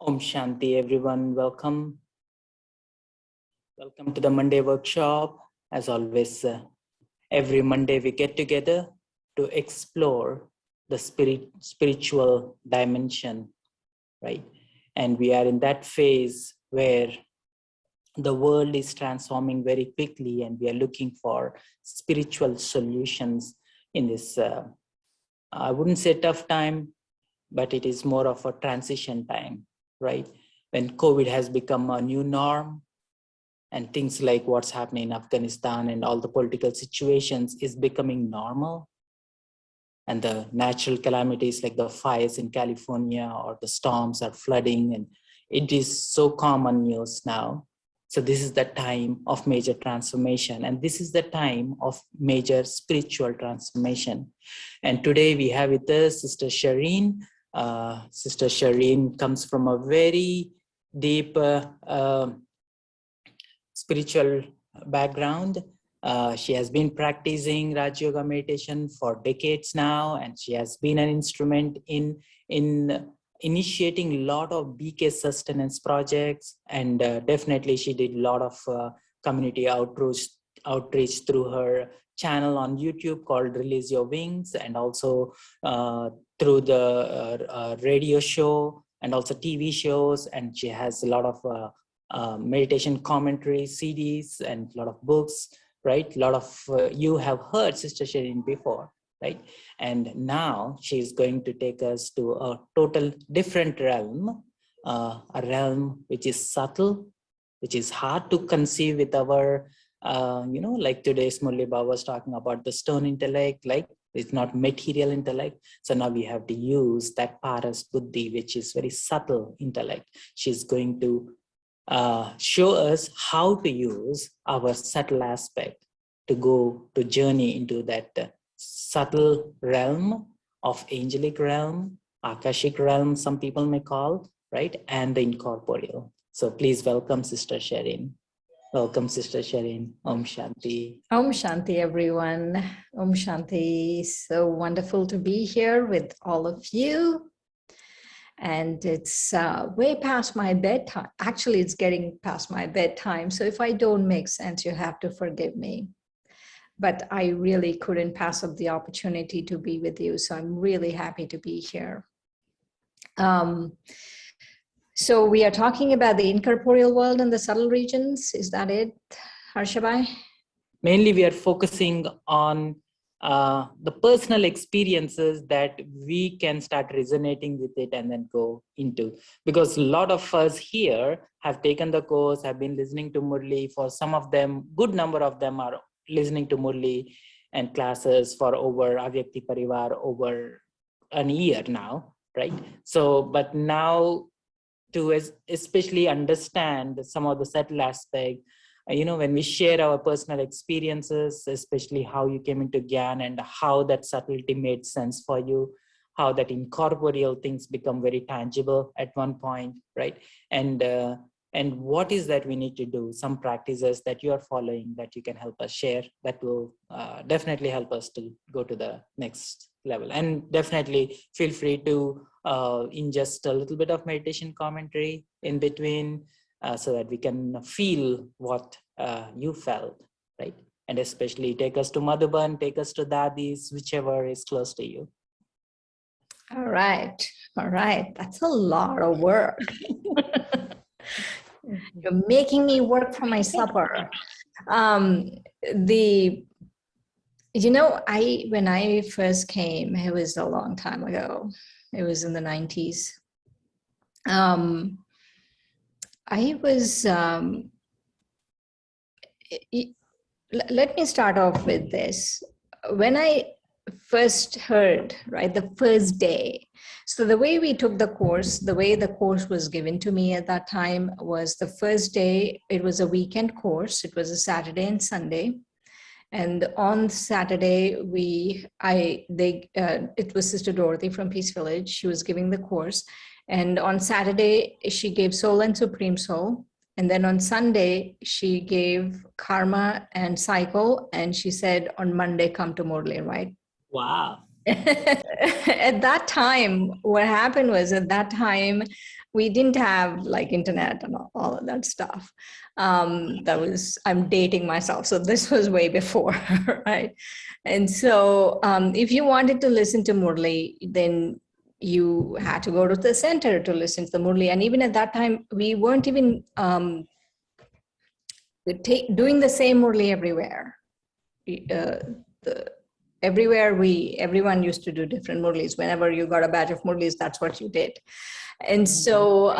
Om Shanti, everyone. Welcome. Welcome to the Monday workshop. As always, every Monday we get together to explore the spiritual dimension, right? And we are in that phase where the world is transforming very quickly, and we are looking for spiritual solutions in this, I wouldn't say tough time, but it is more of a transition time, right? When COVID has become a new norm and things like what's happening in Afghanistan and all the political situations is becoming normal. And the natural calamities like the fires in California or the storms are flooding, and it is so common news now. So this is the time of major transformation, and this is the time of major spiritual transformation. And today we have with us Sister Shireen. Sister Shireen comes from a very deep spiritual background. She has been practicing Raj Yoga meditation for decades now, and she has been an instrument in initiating a lot of BK sustenance projects, and definitely she did a lot of community outreach through her channel on YouTube called Release Your Wings, and also through the radio show and also TV shows. And she has a lot of meditation commentary CDs and a lot of books, right? A lot of you have heard Sister Shireen before, right? And now she's going to take us to a total different realm, a realm which is subtle, which is hard to conceive with our, like today's Murli Baba was talking about the stone intellect, like it's not material intellect. So now we have to use that paras buddhi, which is very subtle intellect. She's going to show us how to use our subtle aspect to go to journey into that subtle realm of angelic realm, akashic realm, some people may call, right? And the incorporeal. So please welcome Sister Shireen. Welcome, Sister Shireen. Om Shanti. Om Shanti, everyone. Om Shanti. So wonderful to be here with all of you. And it's way past my bedtime. Actually, it's getting past my bedtime. So if I don't make sense, you have to forgive me. But I really couldn't pass up the opportunity to be with you. So I'm really happy to be here. So we are talking about the incorporeal world and the subtle regions. Is that it, Harsha? Mainly, we are focusing on the personal experiences that we can start resonating with it and then go into. Because a lot of us here have taken the course, have been listening to Murli. For some of them, good number of them are listening to Murli and classes for over Avyakti Parivar over an year now, right? So, but now to especially understand some of the subtle aspect, when we share our personal experiences, especially how you came into Gyan and how that subtlety made sense for you, how that incorporeal things become very tangible at one point, right? And what is that we need to do? Some practices that you are following that you can help us share that will definitely help us to go to the next level. And definitely feel free to ingest a little bit of meditation commentary in between, so that we can feel what you felt, right? And especially take us to Madhuban, take us to Dadis, whichever is close to you. All right. That's a lot of work. You're making me work for my supper. When I first came, it was a long time ago. It was in the 90s. Let me start off with this. When I first heard, right, the first day, so the way we took the course, the way the course was given to me at that time was the first day, it was a weekend course. It was a Saturday and Sunday. And on Saturday, it was Sister Dorothy from Peace Village. She was giving the course. And on Saturday, she gave Soul and Supreme Soul. And then on Sunday, she gave Karma and Cycle. And she said, on Monday, come to Murli, right? Wow. At that time, what happened was at that time, we didn't have like internet and all of that stuff. I'm dating myself. So this was way before, right? And so if you wanted to listen to Murli, then you had to go to the center to listen to the Murli. And even at that time, we weren't even doing the same Murli everywhere. Everyone used to do different Murlis. Whenever you got a batch of Murlis, that's what you did. And so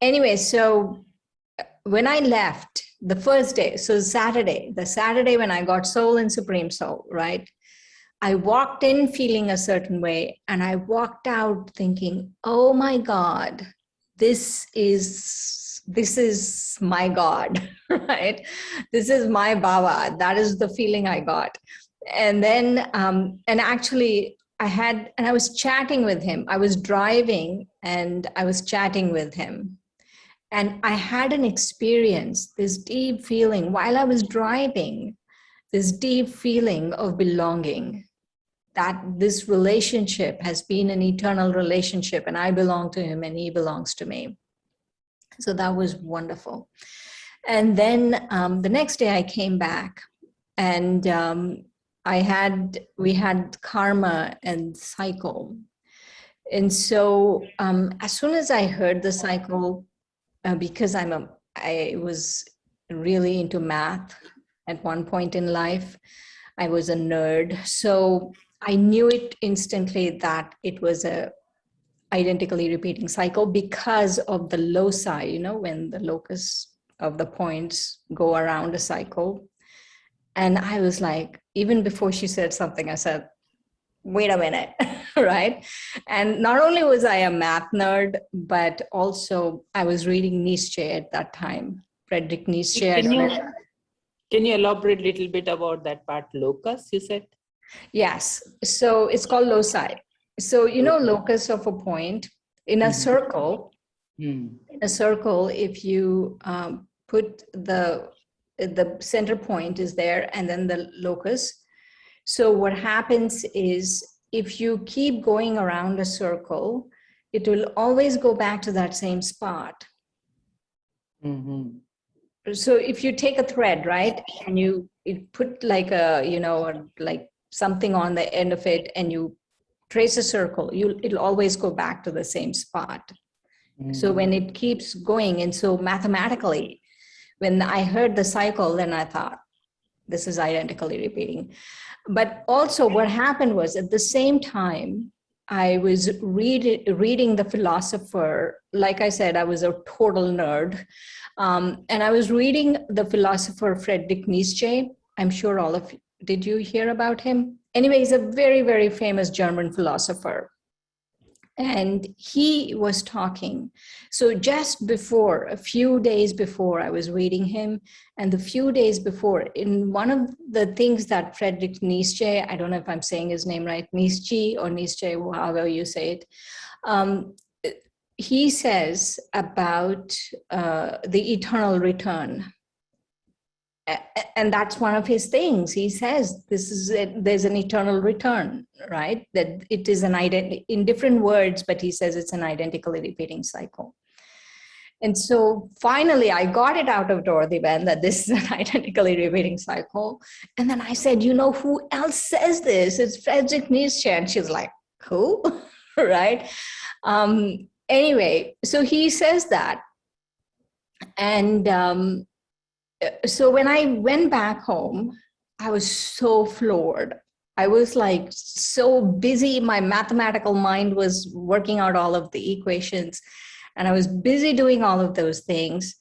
anyway, so when I left the first day, so the Saturday when I got Soul and Supreme Soul, right? I walked in feeling a certain way, and I walked out thinking, oh my God, this is my God, right? This is my Baba. That is the feeling I got. And then, and actually I was chatting with him. I was driving and I was chatting with him. And I had an experience, this deep feeling while I was driving, this deep feeling of belonging, that this relationship has been an eternal relationship and I belong to him and he belongs to me. So that was wonderful. And then the next day I came back and we had karma and cycle. And so as soon as I heard the cycle, because I was really into math at one point in life, I was a nerd. So I knew it instantly that it was a identically repeating cycle because of the loci, when the locus of the points go around a cycle. And I was like, even before she said something, I said, wait a minute, right? And not only was I a math nerd, but also I was reading Nietzsche at that time, Friedrich Nietzsche. Can you elaborate a little bit about that part, locus, you said? Yes. So it's called loci. So, locus of a point in a circle, if you put the center point is there and then the locus. So what happens is if you keep going around a circle, it will always go back to that same spot. So if you take a thread, right, and you put like like something on the end of it and you trace a circle, it'll always go back to the same spot. So when it keeps going, and so mathematically, when I heard the cycle, then I thought, this is identically repeating. But also what happened was at the same time, I was reading the philosopher. Like I said, I was a total nerd. And I was reading the philosopher Friedrich Nietzsche. I'm sure all of you, did you hear about him? Anyway, he's a very, very famous German philosopher. And he was talking. So just before, a few days before, I was reading him. And the few days before, in one of the things that Friedrich Nietzsche, I don't know if I'm saying his name right, Nietzsche or Nietzsche, however you say it, he says about the eternal return. And that's one of his things. He says there's an eternal return, right? That it is in different words, but he says it's an identically repeating cycle. And so finally I got it out of Dorothy Ben that this is an identically repeating cycle. And then I said, who else says this? It's Friedrich Nietzsche. And she's like, who? Right? Anyway, so he says that. And so when I went back home, I was so floored. I was like so busy. My mathematical mind was working out all of the equations and I was busy doing all of those things.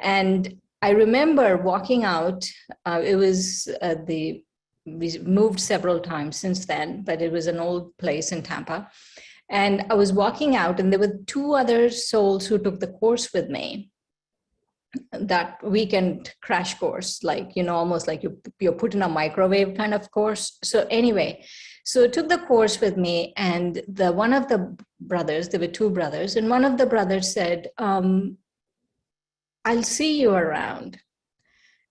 And I remember walking out, we moved several times since then, but it was an old place in Tampa. And I was walking out and there were two other souls who took the course with me. That weekend crash course, like, almost like you're put in a microwave kind of course. So anyway, so took the course with me, and one of the brothers, there were two brothers, and one of the brothers said, I'll see you around.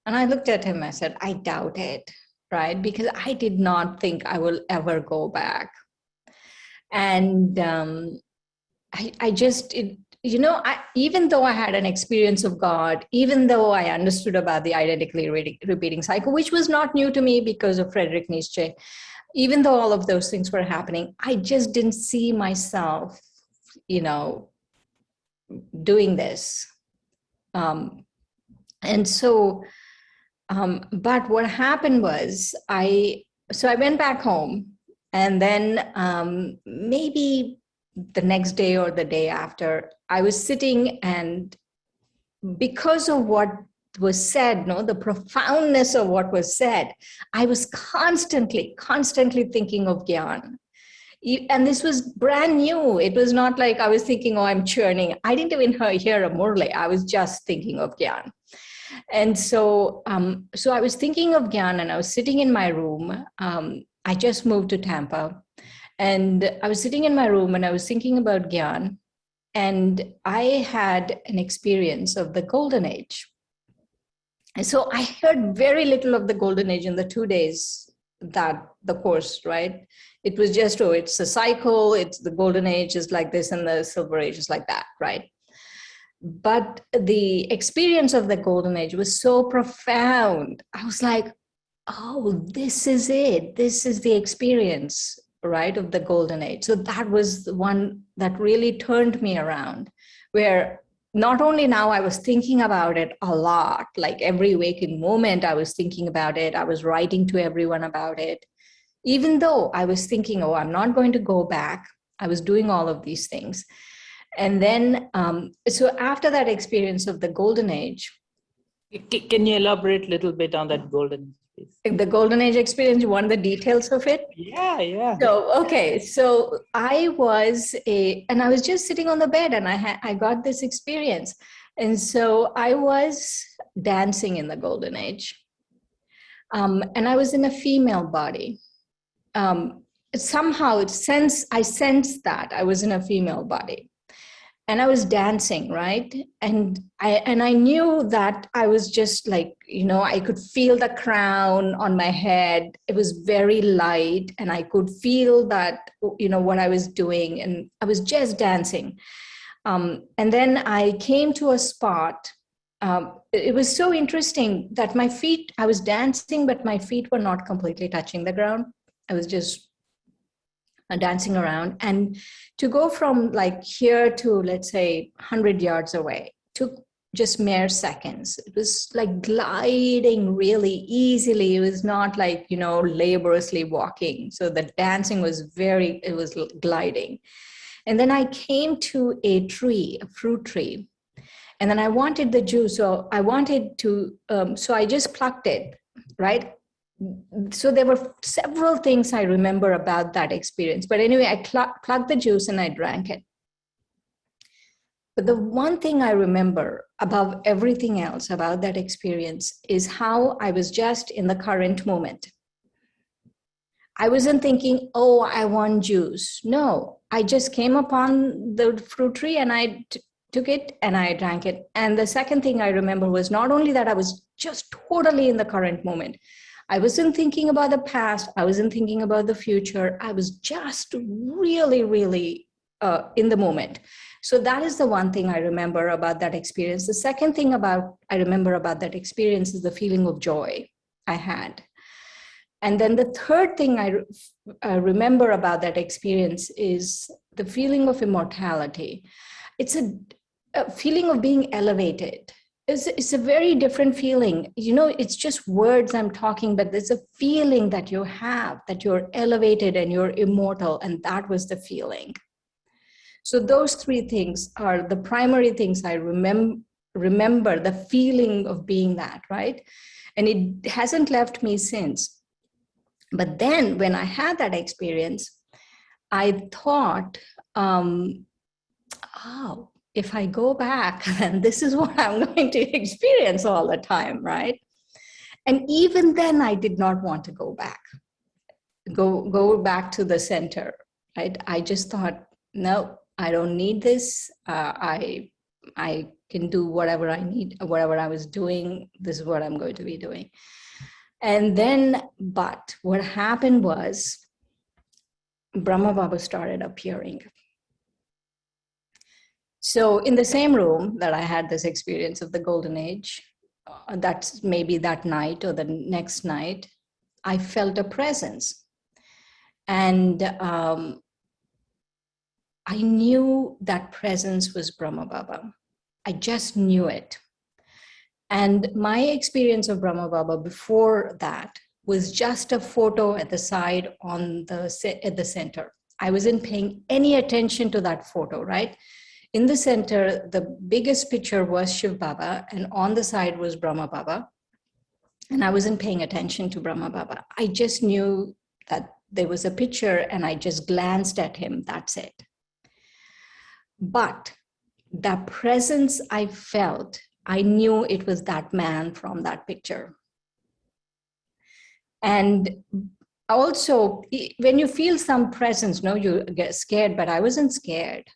And I looked at him, I said, I doubt it. right? Because I did not think I will ever go back. And I just, even though I had an experience of God, even though I understood about the identically repeating cycle, which was not new to me because of Friedrich Nietzsche, even though all of those things were happening, I just didn't see myself, doing this. And so, but what happened was I went back home, and then maybe the next day or the day after, I was sitting, and because of what was said, the profoundness of what was said, I was constantly thinking of Gyan. And this was brand new. It was not like I was thinking, oh, I'm churning. I didn't even hear a Murli. I was just thinking of Gyan. And so, so I was thinking of Gyan, and I was sitting in my room. I just moved to Tampa, and I was sitting in my room, and I was thinking about Gyan, and I had an experience of the Golden Age. And so I heard very little of the Golden Age in the 2 days that the course, right? It was just, oh, it's a cycle, it's the Golden Age is like this, and the Silver Age is like that, right? But the experience of the Golden Age was so profound. I was like, oh, this is it. This is the experience, right, of the Golden Age. So that was the one that really turned me around, where not only now I was thinking about it a lot, like every waking moment I was thinking about it. I was writing to everyone about it. Even though I was thinking, oh, I'm not going to go back, I was doing all of these things. And then, so after that experience of the Golden Age. Can you elaborate a little bit on that Golden Age? The Golden Age experience, you want the details of it? Yeah. So, okay. So I was and I was just sitting on the bed, and I got this experience. And so I was dancing in the Golden Age. And I was in a female body. Somehow I sensed that I was in a female body, and I was dancing, right? And I knew that I was just like, I could feel the crown on my head. It was very light, and I could feel that, what I was doing, and I was just dancing. And then I came to a spot. It was so interesting that I was dancing, but my feet were not completely touching the ground. I was just dancing around. And to go from like here to, let's say, 100 yards away took just mere seconds. It was like gliding really easily. It was not like, laboriously walking. So the dancing was it was gliding. And then I came to a fruit tree. And then I wanted the juice. So I wanted to, so I just plucked it, right? So there were several things I remember about that experience. But anyway, I plucked the juice and I drank it. But the one thing I remember above everything else about that experience is how I was just in the current moment. I wasn't thinking, oh, I want juice. No, I just came upon the fruit tree and I took it and I drank it. And the second thing I remember was not only that I was just totally in the current moment. I wasn't thinking about the past. I wasn't thinking about the future. I was just really, really in the moment. So that is the one thing I remember about that experience. The second thing I remember about that experience is the feeling of joy I had. And then the third thing I remember about that experience is the feeling of immortality. It's a feeling of being elevated. It's a very different feeling. It's just words I'm talking, but there's a feeling that you have, that you're elevated and you're immortal. And that was the feeling. So those three things are the primary things I remember the feeling of being that, right? And it hasn't left me since. But then when I had that experience, I thought, if I go back, then this is what I'm going to experience all the time, right? And even then, I did not want to go back to the center, right? I just thought, no, I don't need this. I can do whatever I need, whatever I was doing. This is what I'm going to be doing. And then, but what happened was Brahma Baba started appearing. So in the same room that I had this experience of the golden age, that's maybe that night or the next night, I felt a presence. And I knew that presence was Brahma Baba. I just knew it. And my experience of Brahma Baba before that was just a photo at the side at the center. I wasn't paying any attention to that photo, right? In the center, the biggest picture was Shiv Baba, and on the side was Brahma Baba. And I wasn't paying attention to Brahma Baba. I just knew that there was a picture and I just glanced at him. That's it. But the presence I felt, I knew it was that man from that picture. And also, when you feel some presence, you get scared, but I wasn't scared.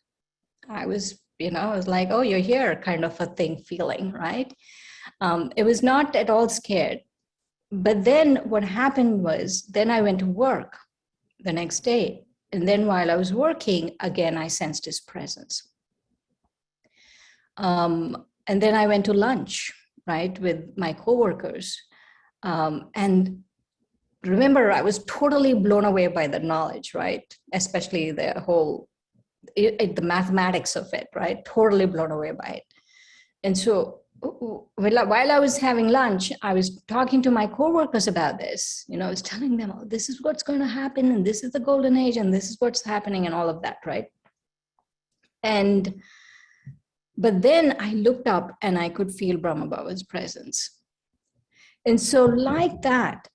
I was, I was like, oh, you're here, kind of a thing feeling, right? It was not at all scared. But then what happened was, then I went to work the next day. And then while I was working, again, I sensed his presence. And then I went to lunch, right, with my coworkers. And remember, I was totally blown away by the knowledge, right? Especially the whole, the mathematics of it, right? Totally blown away by it. And so while I was having lunch, I was talking to my coworkers about this. I was telling them, oh, this is what's going to happen, and this is the golden age, and this is what's happening, and all of that, right? But then I looked up and I could feel Brahma Baba's presence. And so like that,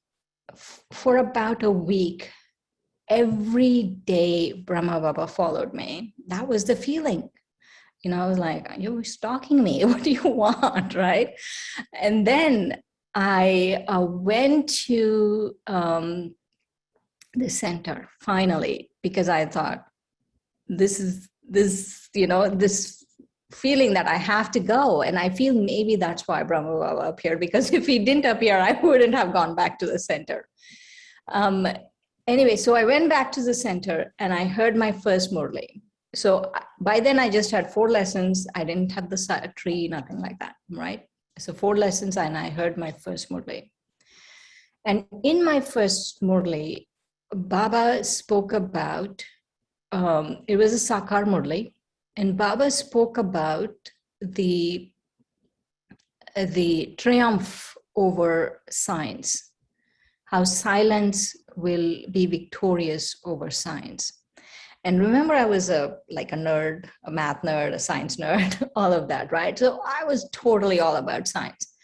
for about a week, every day Brahma Baba followed me. That was the feeling. I was like, you're stalking me. What do you want, right? And then I went to the center finally, because I thought, this feeling that I have to go. And I feel maybe that's why Brahma Baba appeared, because if he didn't appear, I wouldn't have gone back to the center. Anyway, so I went back to the center and I heard my first Murli. So by then I just had 4 lessons. I didn't have the tree, nothing like that, right? So 4 lessons and I heard my first Murli. And in my first Murli, Baba spoke about, it was a Sakar Murli, and Baba spoke about the triumph over science, how silence will be victorious over science. And remember, I was a nerd, a math nerd, a science nerd, all of that, right? So I was totally all about science.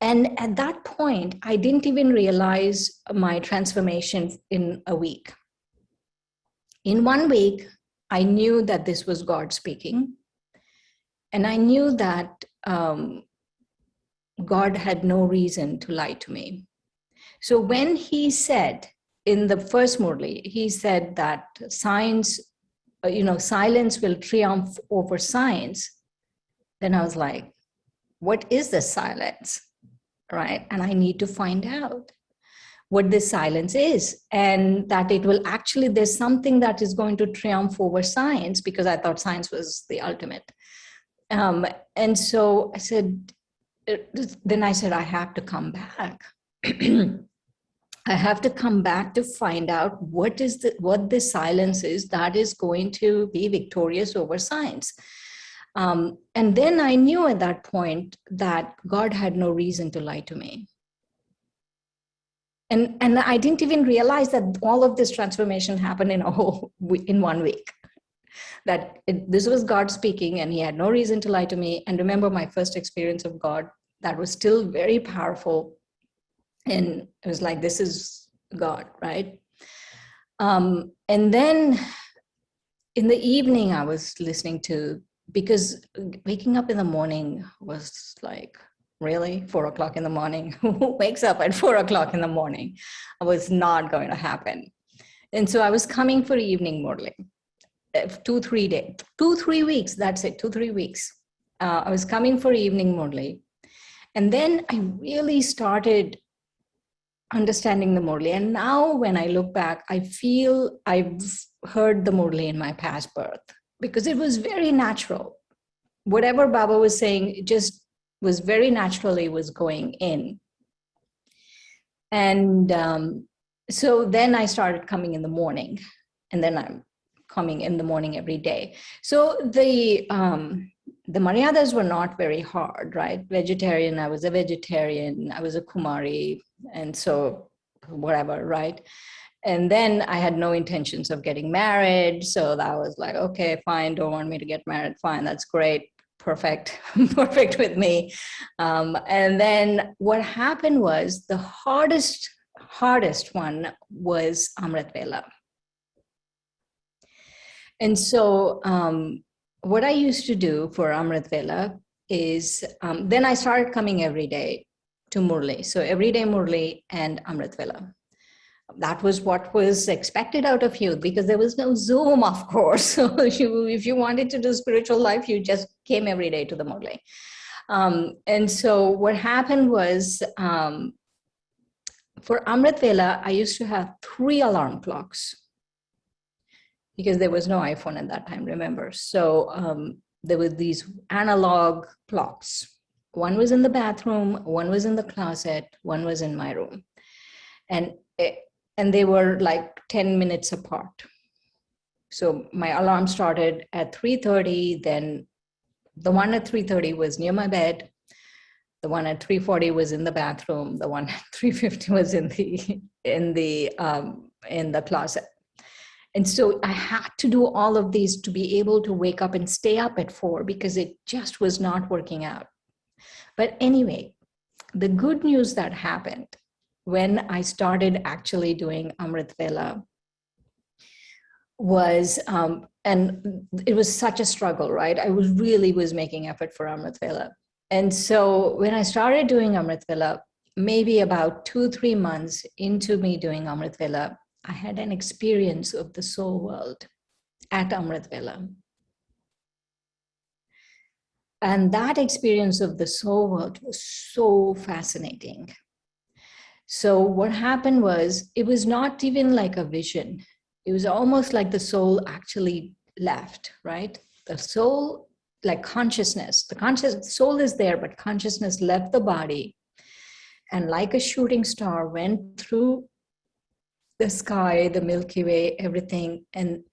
And at that point, I didn't even realize my transformation in a week. In 1 week, I knew that this was God speaking. And I knew that God had no reason to lie to me. So when he said, in the first Murli, he said that science, silence will triumph over science. Then I was like, what is this silence, right? And I need to find out what this silence is, and that it will actually, there's something that is going to triumph over science, because I thought science was the ultimate. And so I said, I have to come back. I have to come back to find out what this silence is that is going to be victorious over science. And then I knew at that point that God had no reason to lie to me. And I didn't even realize that all of this transformation happened in 1 week. That this was God speaking, and he had no reason to lie to me. And remember, my first experience of God, that was still very powerful. And it was like, this is God, right? And then in the evening, I was listening to, because waking up in the morning was like, really? 4 o'clock in the morning? Who wakes up at 4 o'clock in the morning? It was not going to happen. And so I was coming for evening Murli, 2-3 days, 2-3 weeks, that's it, 2-3 weeks. I was coming for evening Murli. And then I really started understanding the Murli. And now when I look back, I feel I've heard the Murli in my past birth because it was very natural. Whatever Baba was saying, it just was very naturally was going in. And so then I started coming in the morning, and then I'm coming in the morning every day. So the Maryadas were not very hard, right? Vegetarian, I was a vegetarian, I was a Kumari, and so whatever, right? And then I had no intentions of getting married. So that was like, okay, fine, don't want me to get married, fine, that's great, perfect, perfect with me. And then what happened was the hardest one was Amrit Vela. And so what I used to do for Amrit Vela is, then I started coming every day to Murli. So every day Murli and Amrit Vela. That was what was expected out of you because there was no Zoom, of course. So if you wanted to do spiritual life, you just came every day to the Murli. And so what happened was, for Amrit Vela, I used to have 3 alarm clocks because there was no iPhone at that time, remember? So there were these analog clocks. One was in the bathroom, one was in the closet, one was in my room. And they were like 10 minutes apart. So my alarm started at 3:30, then the one at 3:30 was near my bed. The one at 3:40 was in the bathroom. The one at 3:50 was in the closet. And so I had to do all of these to be able to wake up and stay up at 4 because it just was not working out. But anyway, the good news that happened when I started actually doing Amrit Vela was, and it was such a struggle, right? I was making effort for Amrit Vela. And so when I started doing Amrit Vela, maybe about 2-3 months into me doing Amrit Vela, I had an experience of the soul world at Amrit Vela. And that experience of the soul world was so fascinating. So what happened was, it was not even like a vision. It was almost like the soul actually left, right? The soul, like consciousness, the soul is there, but consciousness left the body. And like a shooting star went through the sky, the Milky Way, everything, and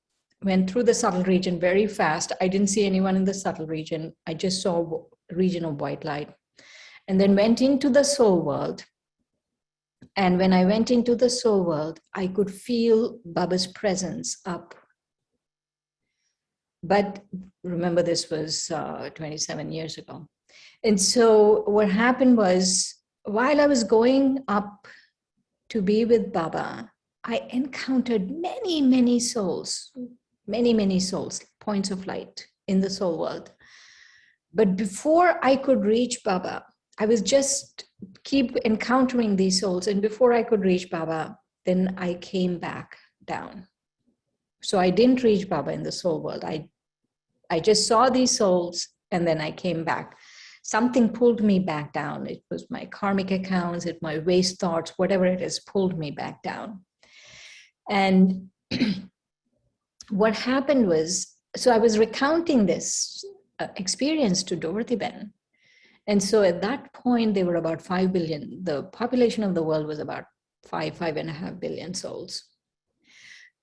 went through the subtle region very fast. I didn't see anyone in the subtle region. I just saw a region of white light. And then went into the soul world. And when I went into the soul world, I could feel Baba's presence up. But remember, this was 27 years ago. And so what happened was, while I was going up to be with Baba, I encountered many, many souls, points of light in the soul world. But before I could reach Baba, I was just keep encountering these souls. And before I could reach Baba, then I came back down. So I didn't reach Baba in the soul world. I just saw these souls and then I came back. Something pulled me back down. It was my karmic accounts, my waste thoughts, whatever it is, pulled me back down. And what happened was, so I was recounting this experience to Dorothy Ben. And so at that point, there were about 5 billion. The population of the world was about 5.5 billion souls.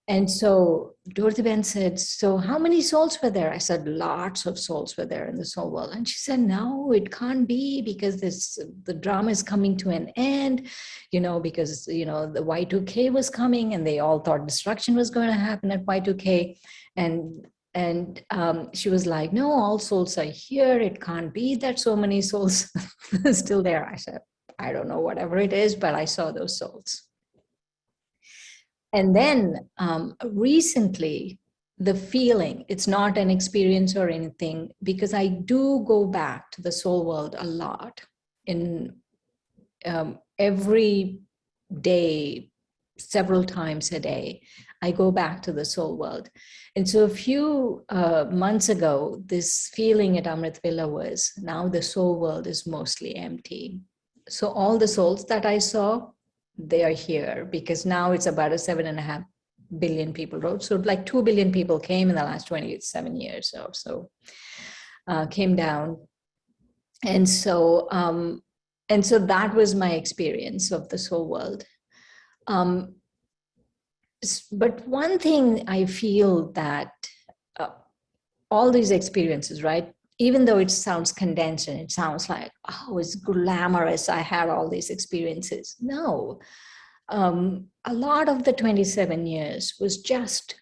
And so Dorothy Ben said, so how many souls were there? I said, lots of souls were there in the soul world. And she said, no, it can't be because the drama is coming to an end, because, the Y2K was coming and they all thought destruction was going to happen at Y2K. And she was like, no, all souls are here. It can't be that so many souls are still there. I said, I don't know, whatever it is, but I saw those souls. And then recently, the feeling, it's not an experience or anything, because I do go back to the soul world a lot in every day, several times a day, I go back to the soul world. And so a few months ago, this feeling at Amrit Vela was, now the soul world is mostly empty. So all the souls that I saw, they are here, because now it's about a 7.5 billion people wrote. So like 2 billion people came in the last 27 years or so, came down. And so that was my experience of the soul world. But one thing I feel that all these experiences, right? Even though it sounds condensed and it sounds like, oh, it's glamorous, I had all these experiences. No, a lot of the 27 years was just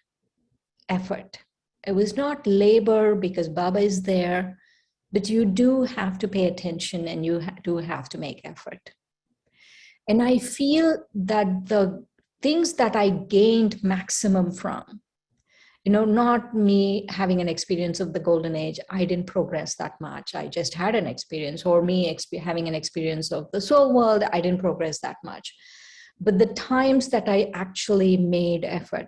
effort. It was not labor, because Baba is there, but you do have to pay attention and you do have to make effort. And I feel that the things that I gained maximum from, not me having an experience of the golden age, I didn't progress that much. I just had an experience, or me having an experience of the soul world, I didn't progress that much. But the times that I actually made effort,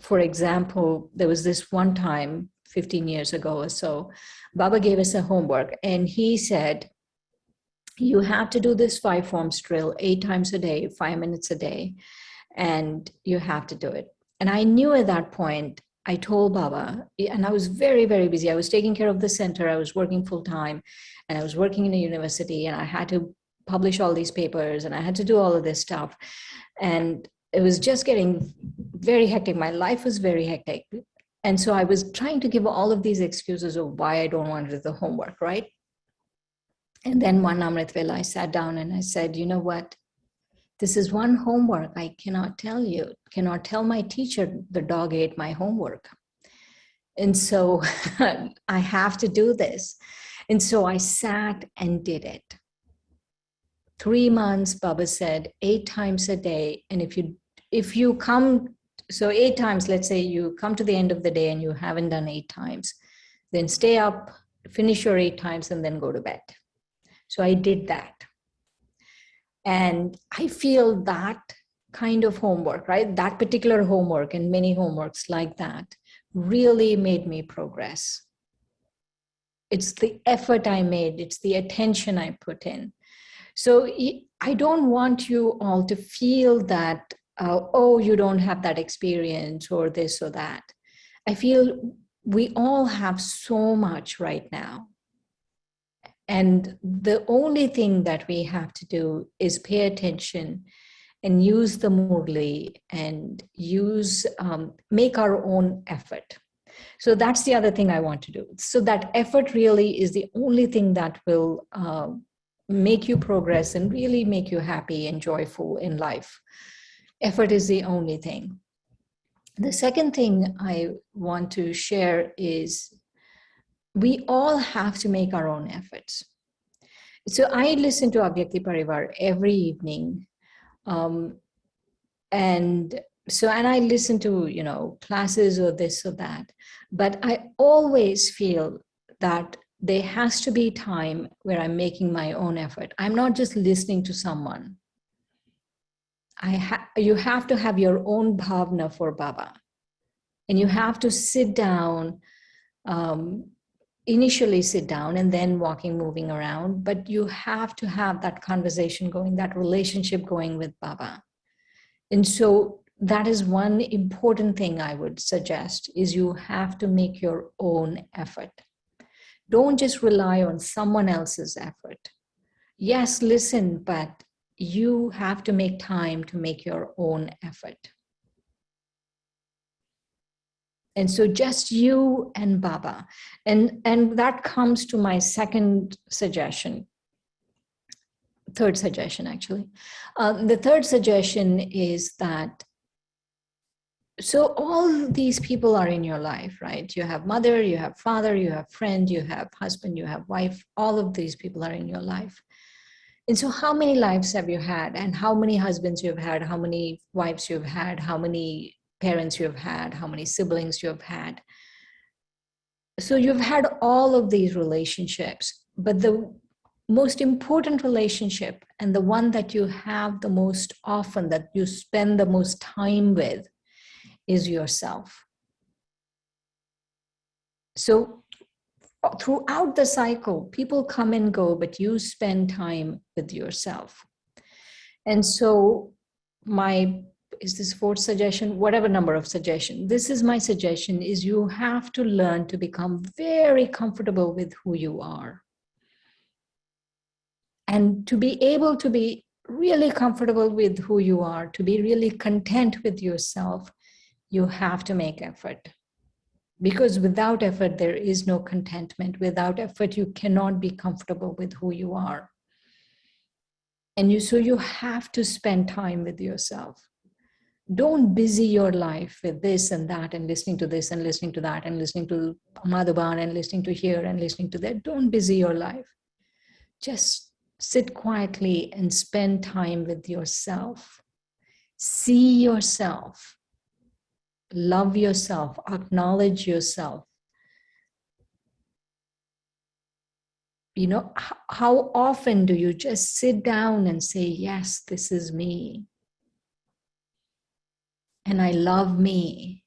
for example, there was this one time 15 years ago or so, Baba gave us a homework and he said, you have to do this 5 forms drill 8 times a day, 5 minutes a day, and you have to do it. And I knew at that point, I told Baba, and I was very, very busy. I was taking care of the center. I was working full time, and I was working in a university, and I had to publish all these papers, and I had to do all of this stuff. And it was just getting very hectic. My life was very hectic. And so I was trying to give all of these excuses of why I don't want to do the homework, right? And then one Amrit Vela, I sat down and I said, you know what? This is one homework I cannot tell you, cannot tell my teacher the dog ate my homework. And so I have to do this. And so I sat and did it. 3 months, Baba said, 8 times a day. And if you come, so 8 times, let's say you come to the end of the day and you haven't done 8 times, then stay up, finish your 8 times, and then go to bed. So I did that. And I feel that kind of homework, right? That particular homework and many homeworks like that really made me progress. It's the effort I made. It's the attention I put in. So I don't want you all to feel that, oh, you don't have that experience or this or that. I feel we all have so much right now. And the only thing that we have to do is pay attention and use the Murli and make our own effort. So that's the other thing I want to do. So that effort really is the only thing that will make you progress and really make you happy and joyful in life. Effort is the only thing. The second thing I want to share is we all have to make our own efforts. So I listen to Avyakti Parivar every evening. And I listen to, classes or this or that. But I always feel that there has to be time where I'm making my own effort. I'm not just listening to someone. You have to have your own bhavna for Baba. And you have to sit down, initially sit down and then walking, moving around. But you have to have that conversation going, that relationship going with Baba. And so that is one important thing I would suggest, is you have to make your own effort. Don't just rely on someone else's effort. Yes, listen, but you have to make time to make your own effort. And so just you and Baba. And that comes to my third suggestion, actually. The third suggestion is that, so all these people are in your life, right? You have mother, you have father, you have friend, you have husband, you have wife. All of these people are in your life. And so how many lives have you had? And how many husbands you've had? How many wives you've had? How many parents you have had, how many siblings you have had. So you've had all of these relationships, but the most important relationship and the one that you have the most often, that you spend the most time with, is yourself. So throughout the cycle, people come and go, but you spend time with yourself. And so is this fourth suggestion, whatever number of suggestion, this is my suggestion, is you have to learn to become very comfortable with who you are. And to be able to be really comfortable with who you are, to be really content with yourself, you have to make effort. Because without effort, there is no contentment. Without effort, you cannot be comfortable with who you are. And so you have to spend time with yourself. Don't busy your life with this and that and listening to this and listening to that and listening to Madhuban and listening to here and listening to that. Don't busy your life. Just sit quietly and spend time with yourself. See yourself. Love yourself. Acknowledge yourself. You know, how often do you just sit down and say, yes, this is me. And I love me.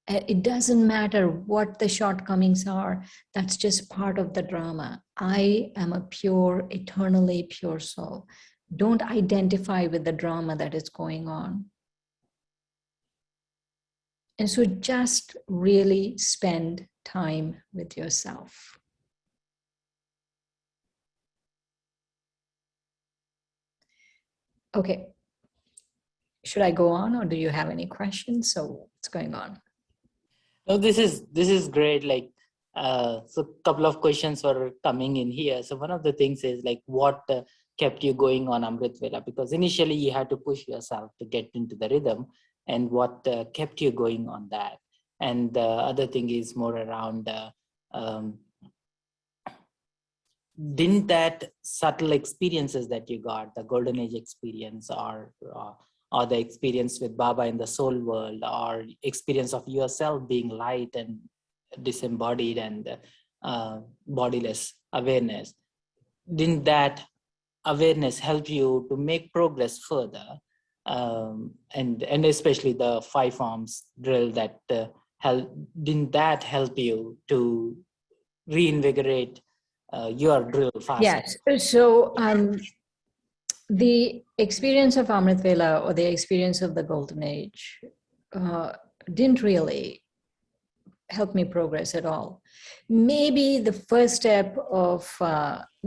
It doesn't matter what the shortcomings are. That's just part of the drama. I am a pure, eternally pure soul. Don't identify with the drama that is going on. And so just really spend time with yourself. Okay. Should I go on, or do you have any questions? So what's going on? No, this is great. Like, so a couple of questions were coming in here. So one of the things is like, what kept you going on Amrit Vela? Because initially you had to push yourself to get into the rhythm, and what kept you going on that? And the other thing is more around, didn't that subtle experiences that you got, the golden age experience, or the experience with Baba in the soul world, or experience of yourself being light and disembodied and bodiless awareness, didn't that awareness help you to make progress further? And especially the 5 forms drill that didn't that help you to reinvigorate your drill faster? Yes. So the experience of Amrit Vela, or the experience of the Golden Age, didn't really help me progress at all. Maybe the first step of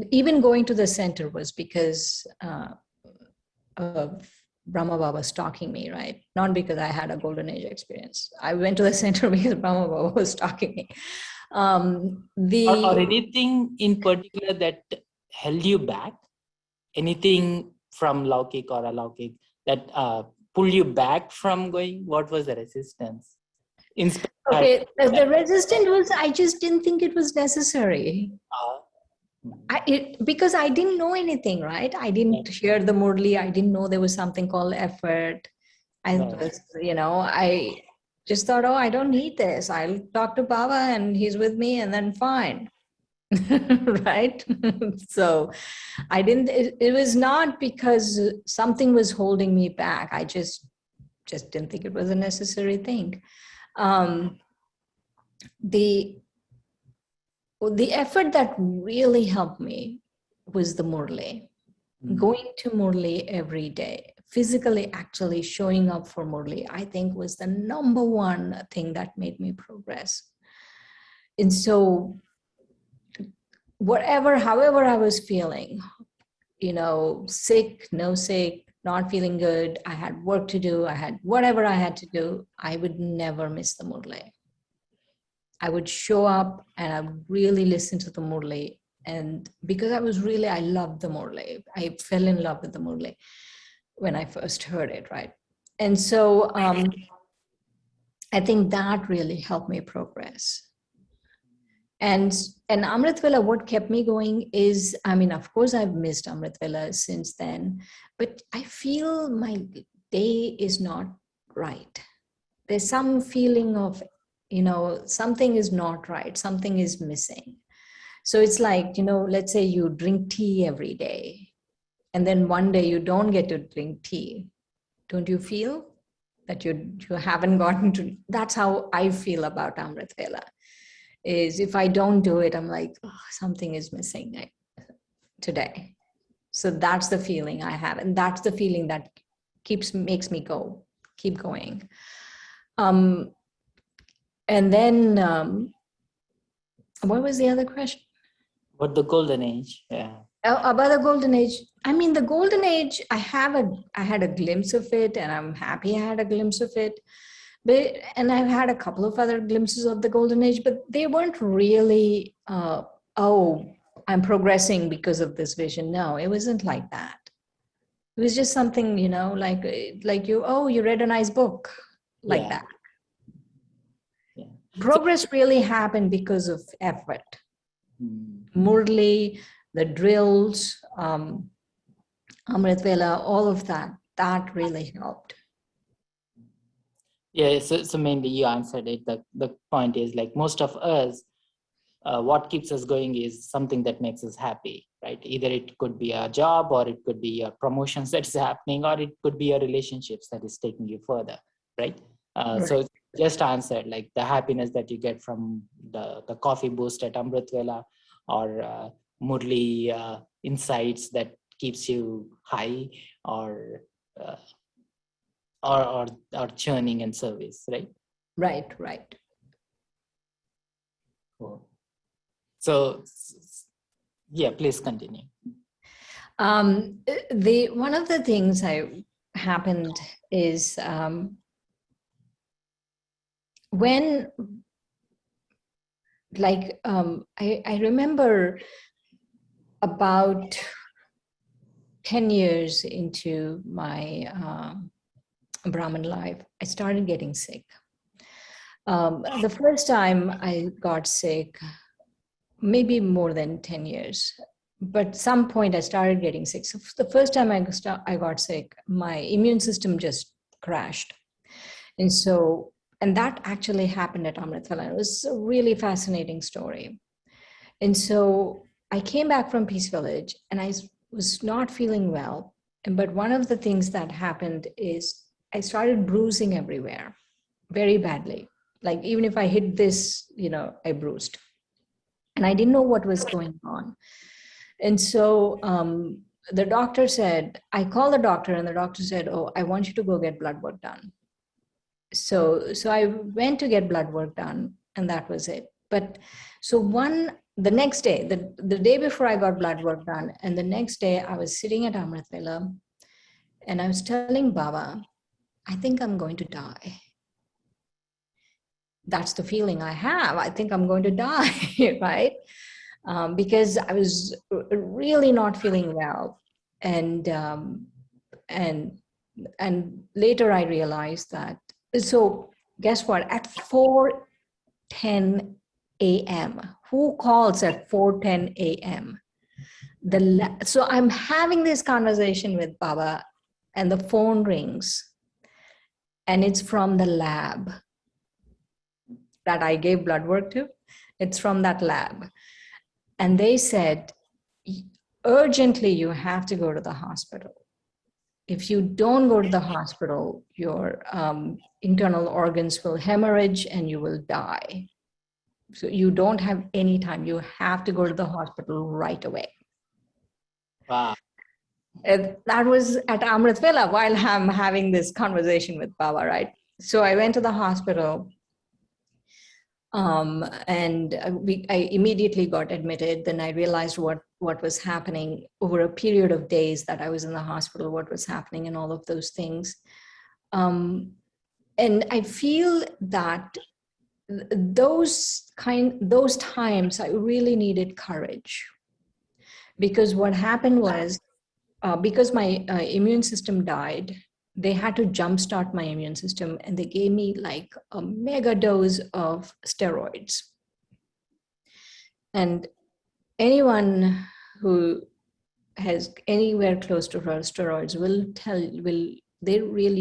even going to the center was because of Brahma Baba stalking me, right? Not because I had a Golden Age experience. I went to the center because Brahma Baba was stalking me. Or anything in particular that held you back? Anything from Laukik or Alaukik that pulled you back from going? What was the resistance? Okay, the resistance was, I just didn't think it was necessary. Because I didn't know anything, right? I didn't hear the Murli. I didn't know there was something called effort. I just thought, oh, I don't need this. I'll talk to Baba and he's with me and then fine. Right? So I didn't, it was not because something was holding me back. I just didn't think it was a necessary thing. The effort that really helped me was the Murli. Going to Murli every day, physically actually showing up for Murli, I think was the number one thing that made me progress. And so however I was feeling, sick, no sick, not feeling good, I had work to do, I had whatever I had to do, I would never miss the Murli. I would show up and I would really listen to the Murli. And because I loved the Murli. I fell in love with the Murli when I first heard it, right? And so I think that really helped me progress. And Amrit Vela, what kept me going is, of course, I've missed Amrit Vela since then, but I feel my day is not right. There's some feeling of, something is not right, something is missing. So it's like, let's say you drink tea every day, and then one day you don't get to drink tea. Don't you feel that you haven't gotten to? That's how I feel about Amrit Vela. Is if I don't do it, I'm like, oh, something is missing today. So that's the feeling I have. And that's the feeling that makes me keep going. And then, what was the other question? What the golden age? Yeah. About the golden age. I mean, the golden age, I had a glimpse of it, and I'm happy I had a glimpse of it. And I've had a couple of other glimpses of the golden age, but they weren't really, oh, I'm progressing because of this vision. No, it wasn't like that. It was just something, like you read a nice book, like that. Yeah. Progress really happened because of effort. Murli, the drills, Amrit Vela, all of that really helped. Yeah, so mainly you answered it. The point is, like, most of us, what keeps us going is something that makes us happy, right? Either it could be a job, or it could be your promotions that's happening, or it could be your relationships that is taking you further, right? Right. So just answered, like, the happiness that you get from the coffee boost at Amrit Vela, or Murli insights that keeps you high, or churning and service, right? Right. Cool. So, yeah, please continue. One of the things happened is when, I remember about 10 years into my Brahmin life, I started getting sick. The first time I got sick, maybe more than 10 years, but some point I started getting sick. So the first time I got sick, my immune system just crashed. And that actually happened at Amrit Vela. It was a really fascinating story. And so I came back from Peace Village, and I was not feeling well. But one of the things that happened is I started bruising everywhere very badly. Like, even if I hit this, I bruised. And I didn't know what was going on. And so the doctor said, I called the doctor, and the doctor said, oh, I want you to go get blood work done. So I went to get blood work done, and that was it. But so the next day, the day before I got blood work done, and the next day I was sitting at Amrit Vela, and I was telling Baba, I think I'm going to die. That's the feeling I have. I think I'm going to die, right? Because I was really not feeling well. And later I realized that. So guess what? At 4:10 a.m., who calls at 4:10 a.m.? So I'm having this conversation with Baba, and the phone rings, and it's from the lab that I gave blood work to. It's from that lab. And they said, urgently, you have to go to the hospital. If you don't go to the hospital, your internal organs will hemorrhage and you will die. So you don't have any time. You have to go to the hospital right away. Wow. That was at Amrit Vela while I'm having this conversation with Baba, right? So I went to the hospital. And I immediately got admitted. Then I realized what was happening over a period of days that I was in the hospital, what was happening, and all of those things. And I feel that those times I really needed courage, because what happened was, because my immune system died, they had to jumpstart my immune system, and they gave me like a mega dose of steroids. And anyone who has anywhere close to steroids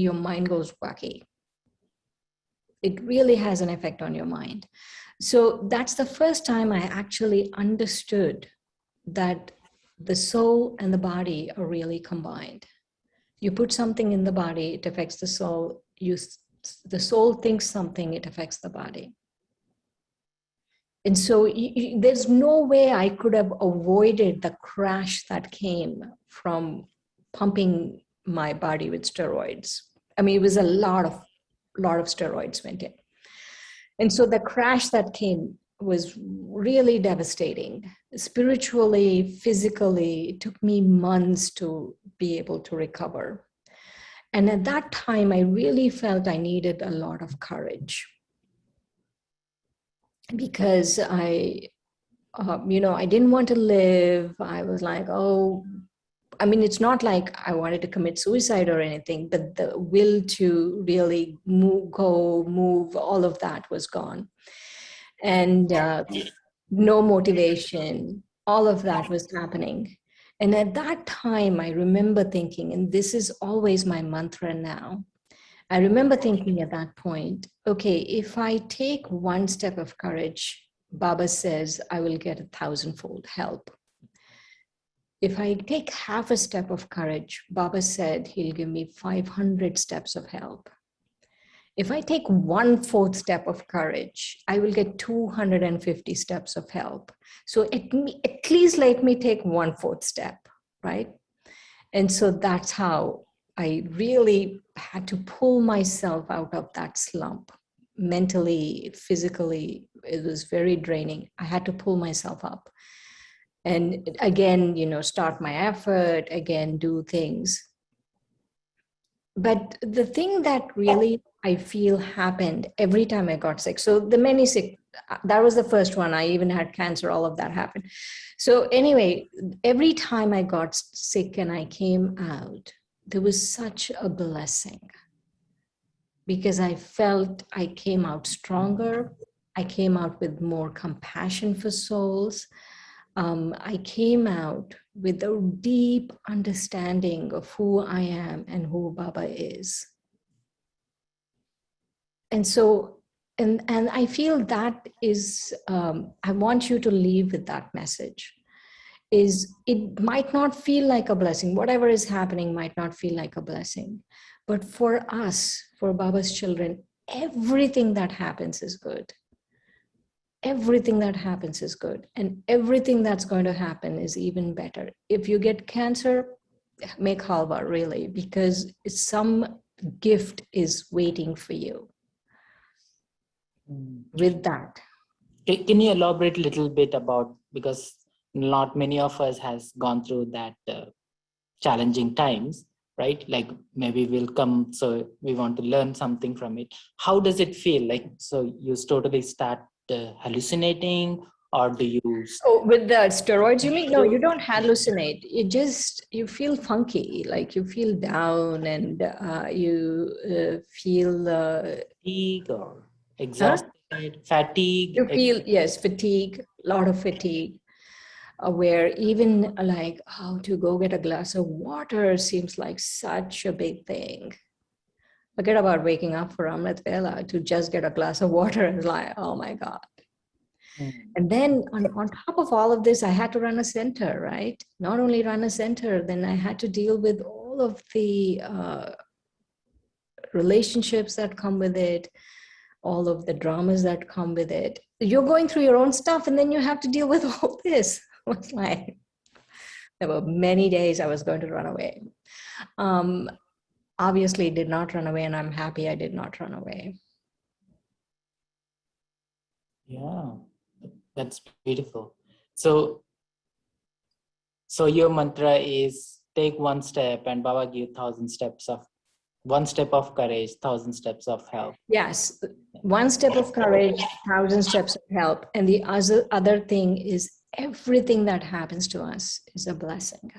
your mind goes wacky. It really has an effect on your mind. So that's the first time I actually understood that the soul and the body are really combined. You put something in the body, it affects the soul. The soul thinks something, it affects the body. And so there's no way I could have avoided the crash that came from pumping my body with steroids. I mean, it was a lot of steroids went in. And so the crash that came was really devastating. Spiritually, physically, it took me months to be able to recover. And at that time, I really felt I needed a lot of courage, because I didn't want to live. I was like, it's not like I wanted to commit suicide or anything, but the will to really move, all of that was gone. And no motivation, all of that was happening. And at that time, I remember thinking, and this is always my mantra now, I remember thinking at that point, okay, if I take one step of courage, Baba says I will get 1,000-fold help. If I take half a step of courage, Baba said he'll give me 500 steps of help. If I take 1/4 step of courage, I will get 250 steps of help. So at least let me take 1/4 step, right? And so that's how I really had to pull myself out of that slump. Mentally, physically, it was very draining. I had to pull myself up. And again, start my effort, again, do things. But the thing that really I feel happened every time I got sick. So the many sick, that was the first one. I even had cancer, all of that happened. So anyway, every time I got sick and I came out, there was such a blessing, because I felt I came out stronger. I came out with more compassion for souls. I came out with a deep understanding of who I am and who Baba is. And so, and I feel that is, I want you to leave with that message, is it might not feel like a blessing. Whatever is happening might not feel like a blessing. But for us, for Baba's children, everything that happens is good. Everything that happens is good. And everything that's going to happen is even better. If you get cancer, make halwa, really, because some gift is waiting for you with that. Can you elaborate a little bit about, because not many of us has gone through that challenging times, right? Like maybe we'll come, so we want to learn something from it. How does it feel? Like, so you totally start hallucinating, or do you? With the steroids, you mean? No, you don't hallucinate. You feel funky, like you feel down, and you feel fatigue or exhausted, fatigue. You feel, yes, fatigue, a lot of fatigue, where even like how to go get a glass of water seems like such a big thing. Forget about waking up for Amrit Vela, to just get a glass of water and like, oh my God. And then on top of all of this, I had to run a center, right? Not only run a center, then I had to deal with all of the relationships that come with it, all of the dramas that come with it. You're going through your own stuff, and then you have to deal with all this. It was like, there were many days I was going to run away. Obviously did not run away, and I'm happy I did not run away. Yeah, that's beautiful. So your mantra is take one step and Baba give 1,000 steps of, one step of courage, 1,000 steps of help. Yes, one step of courage, 1,000 steps of help. And the other thing is, everything that happens to us is a blessing.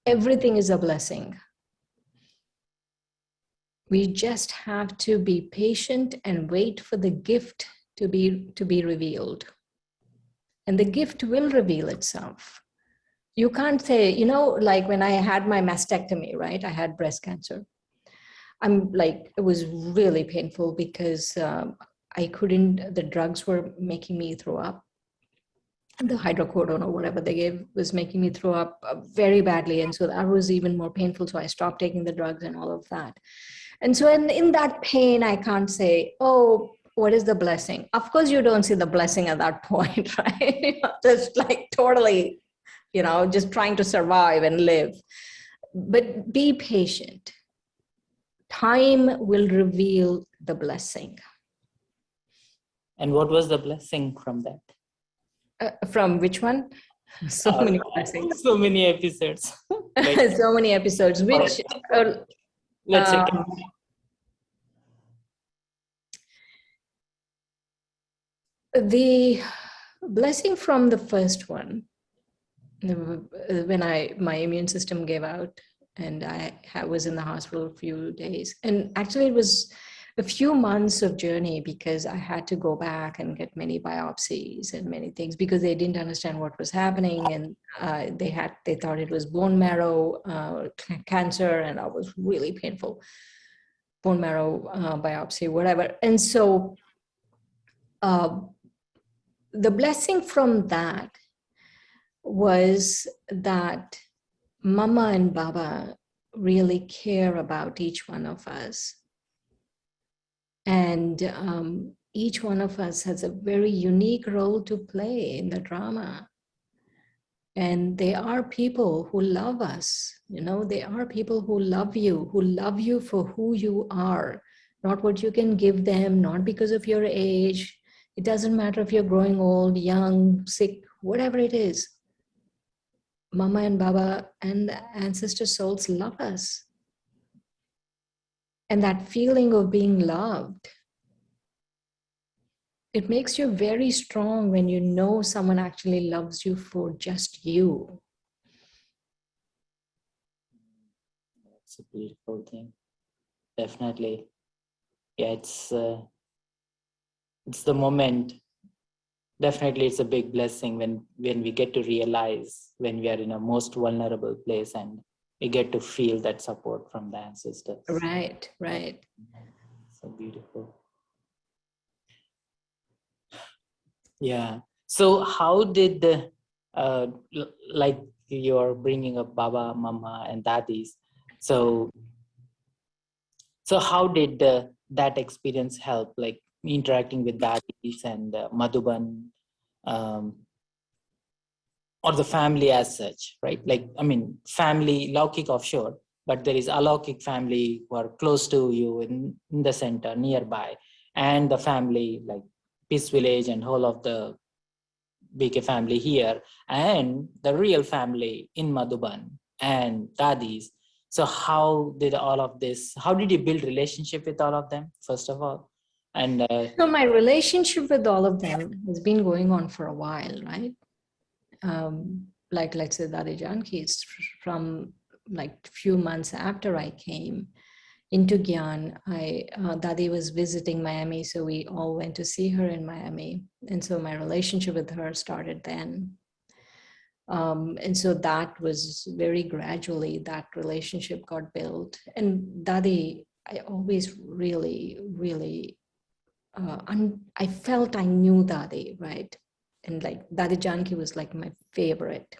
Everything is a blessing. We just have to be patient and wait for the gift to be revealed. And the gift will reveal itself. You can't say, like when I had my mastectomy, right? I had breast cancer. It was really painful because the drugs were making me throw up. And the hydrocodone or whatever they gave was making me throw up very badly. And so that was even more painful. So I stopped taking the drugs and all of that. And so in that pain, I can't say, oh, what is the blessing? Of course, you don't see the blessing at that point, right? You're just like totally, just trying to survive and live. But be patient. Time will reveal the blessing. And what was the blessing from that? From which one? So many blessings. So many episodes. So many episodes. Which let's say the blessing from the first one, when my immune system gave out and I was in the hospital a few days, and actually it was a few months of journey because I had to go back and get many biopsies and many things because they didn't understand what was happening, and they thought it was bone marrow cancer, and it was really painful bone marrow biopsy, whatever. And so the blessing from that was that Mama and Baba really care about each one of us. And each one of us has a very unique role to play in the drama. And they are people who love us. They are people who love you for who you are, not what you can give them, not because of your age. It doesn't matter if you're growing old, young, sick, whatever it is. Mama and Baba and the ancestor souls love us. And that feeling of being loved, it makes you very strong when you know someone actually loves you for just you. That's a beautiful thing. Definitely. Yeah, it's the moment. Definitely, it's a big blessing when we get to realize when we are in a most vulnerable place and we get to feel that support from the ancestors. Right. So beautiful. Yeah. So how did like you're bringing up Baba, Mama, and Dadis? So how did that experience help? Like interacting with Dadis and Madhuban, or the family as such, right? Like, I mean, family, Laukik offshore, but there is Alaukik family who are close to you in the center, nearby, and the family like Peace Village and whole of the BK family here, and the real family in Madhuban and Dadis. So how did all of this, how did you build relationship with all of them, first of all? And So my relationship with all of them has been going on for a while, right? Like let's say Dadi Janki's from like few months after I came into Gyan, Dadi was visiting Miami, so we all went to see her in Miami, and so my relationship with her started then. And so that was very gradually that relationship got built. And Dadi, I always really I felt I knew Dadi, right? And like Dadi Janki was like my favorite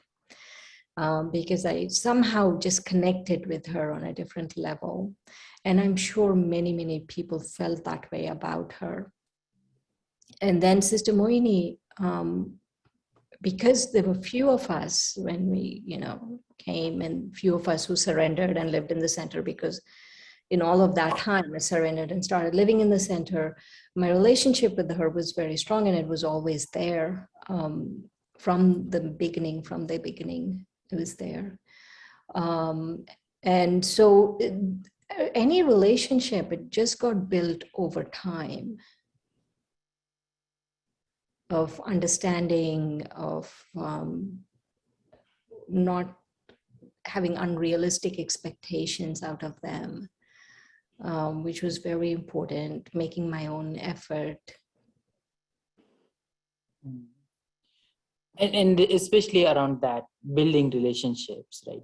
because I somehow just connected with her on a different level. And I'm sure many people felt that way about her. And then Sister Moini, because there were few of us when we, came, and few of us who surrendered and lived in the center, because in all of that time I surrendered and started living in the center. My relationship with her was very strong, and it was always there from the beginning. It was there. And so any relationship, it just got built over time of understanding, of not having unrealistic expectations out of them, which was very important, making my own effort. And especially around that, building relationships, right?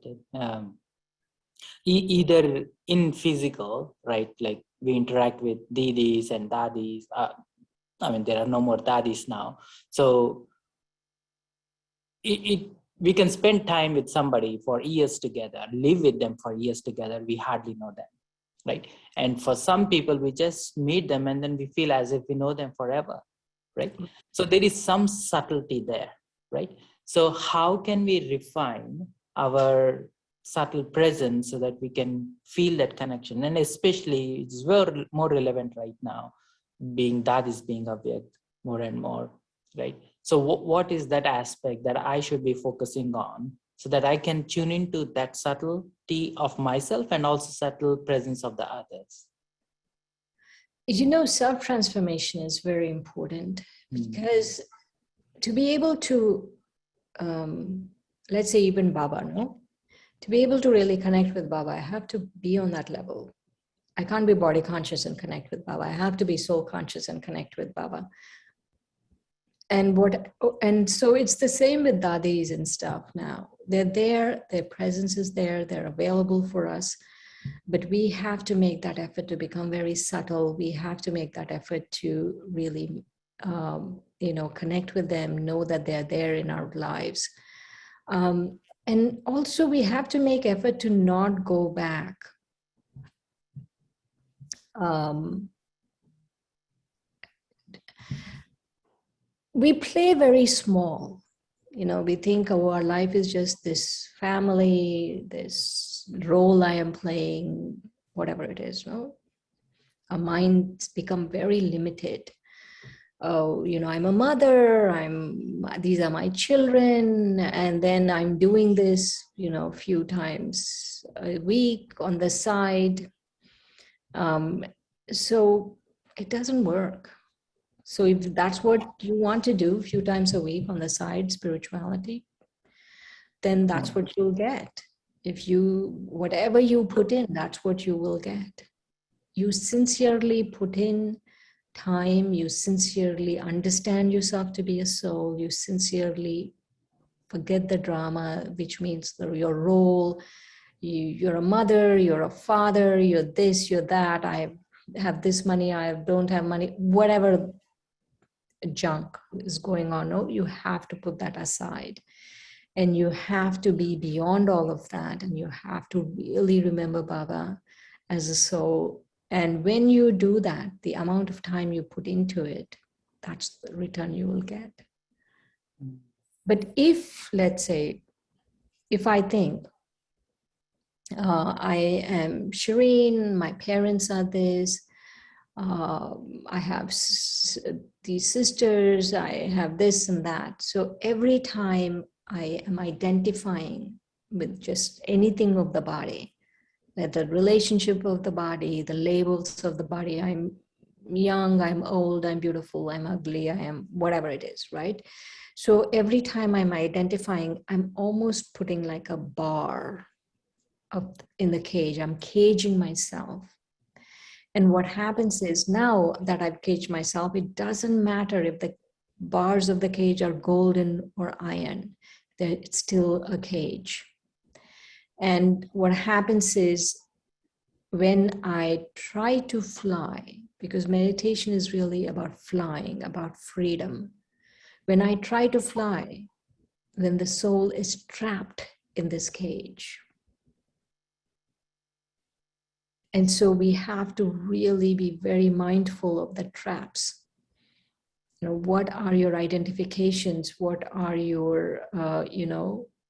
Either in physical, right? Like we interact with Didis and Dadis. I mean, there are no more Dadis now. So we can spend time with somebody for years together, live with them for years together. We hardly know them. right? And for some people, we just meet them and then we feel as if we know them forever, right? So there is some subtlety there, right? So how can we refine our subtle presence so that we can feel that connection? And especially it's very more relevant right now, being that is being aware more and more, right? So what is that aspect that I should be focusing on so that I can tune into that subtlety of myself and also subtle presence of the others? Self-transformation is very important because to be able to, let's say even Baba, no? To be able to really connect with Baba, I have to be on that level. I can't be body conscious and connect with Baba. I have to be soul conscious and connect with Baba. And so it's the same with dadis and stuff now. They're there, their presence is there, they're available for us. But we have to make that effort to become very subtle. We have to make that effort to really, connect with them, know that they're there in our lives. And also we have to make effort to not go back. We play very small. We think, oh, our life is just this family, this role I am playing, whatever it is, no? Our minds become very limited. Oh, I'm a mother, these are my children, and then I'm doing this, a few times a week on the side. So it doesn't work. So if that's what you want to do a few times a week on the side, spirituality, then that's what you'll get. Whatever you put in, that's what you will get. You sincerely put in time, you sincerely understand yourself to be a soul, you sincerely forget the drama, which means your role. You're a mother, you're a father, you're this, you're that, I have this money, I don't have money, whatever junk is going on. No, you have to put that aside. And you have to be beyond all of that. And you have to really remember Baba as a soul. And when you do that, the amount of time you put into it, that's the return you will get. But if, let's say, if I think, I am Shireen, my parents are this, I have these sisters, I have this and that. So every time I am identifying with just anything of the body, that the relationship of the body, the labels of the body, I'm young, I'm old, I'm beautiful, I'm ugly, I am whatever it is, right? So every time I'm identifying, I'm almost putting like a bar in the cage. I'm caging myself. And what happens is, now that I've caged myself, it doesn't matter if the bars of the cage are golden or iron, it's still a cage. And what happens is, when I try to fly, because meditation is really about flying, about freedom. When I try to fly, then the soul is trapped in this cage. And so we have to really be very mindful of the traps. What are your identifications? What are your,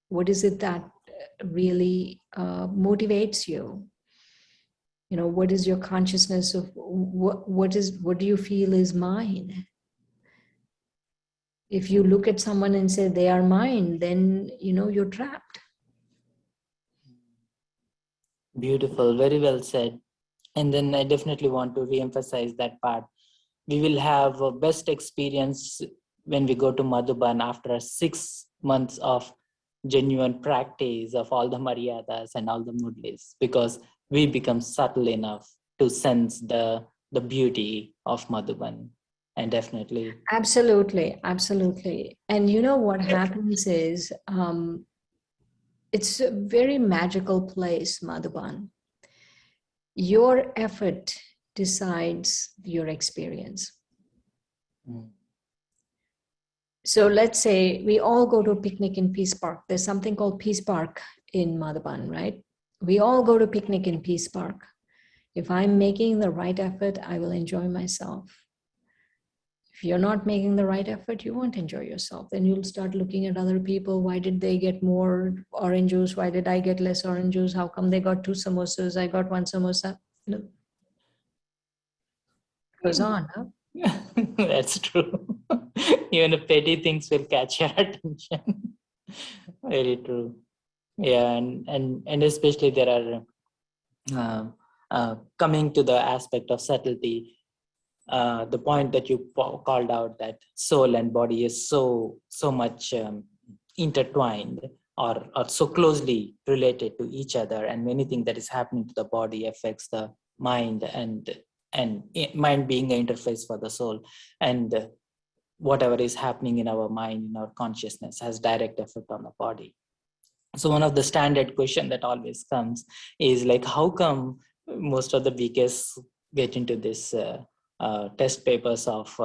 what is it that really motivates you? What is your consciousness of what do you feel is mine? If you look at someone and say they are mine, then, you're trapped. Beautiful, very well said. And then I definitely want to reemphasize that part. We will have a best experience when we go to Madhuban after 6 months of genuine practice of all the maryadas and all the mudlis, because we become subtle enough to sense the beauty of Madhuban. And definitely. Absolutely. And what happens is, it's a very magical place, Madhuban. Your effort decides your experience. So let's say we all go to a picnic in Peace Park. There's something called Peace Park in Madhuban, right? We all go to picnic in Peace Park. If I'm making the right effort, I will enjoy myself. If you're not making the right effort, you won't enjoy yourself. Then you'll start looking at other people. Why did they get more orange juice? Why did I get less orange juice? How come they got 2 samosas? I got 1 samosa. You know, it goes on, huh? That's true. Even the petty things will catch your attention. Very true. Yeah, and especially there are coming to the aspect of subtlety. The point that you called out, that soul and body is so much intertwined, or so closely related to each other, and anything that is happening to the body affects the mind, and mind being an interface for the soul, and whatever is happening in our mind, in our consciousness, has direct effect on the body. So one of the standard question that always comes is like, how come most of the BKs get into this test papers of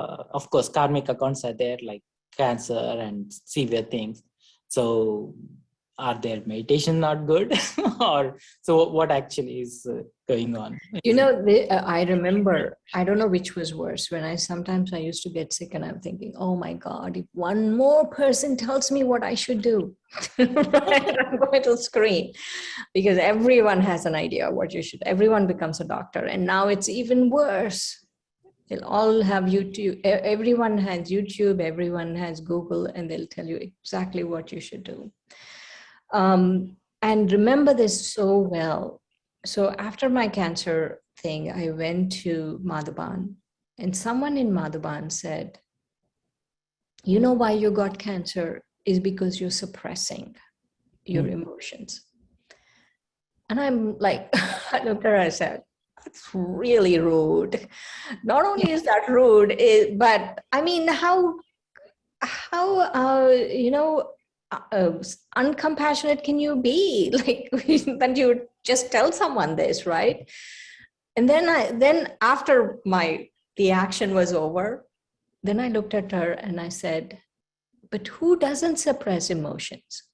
course, karmic accounts are there, like cancer and severe things. So are their meditation not good? Or so what actually is going on? You know, I remember, I don't know which was worse, when sometimes I used to get sick and I'm thinking, oh my God, if one more person tells me what I should do, right, I'm going to scream, because everyone has an idea what you should, everyone becomes a doctor. And now it's even worse. They'll all have YouTube. Everyone has YouTube, everyone has Google, and they'll tell you exactly what you should do. And remember this so well. So after my cancer thing, I went to Madhuban, and someone in Madhuban said, you know why you got cancer is because you're suppressing your emotions. And I'm like, I looked at her, I said, that's really rude. Not only is that rude, but I mean, how uncompassionate can you be? Like, that you just tell someone this, right? And then after the action was over, then I looked at her and I said, but who doesn't suppress emotions?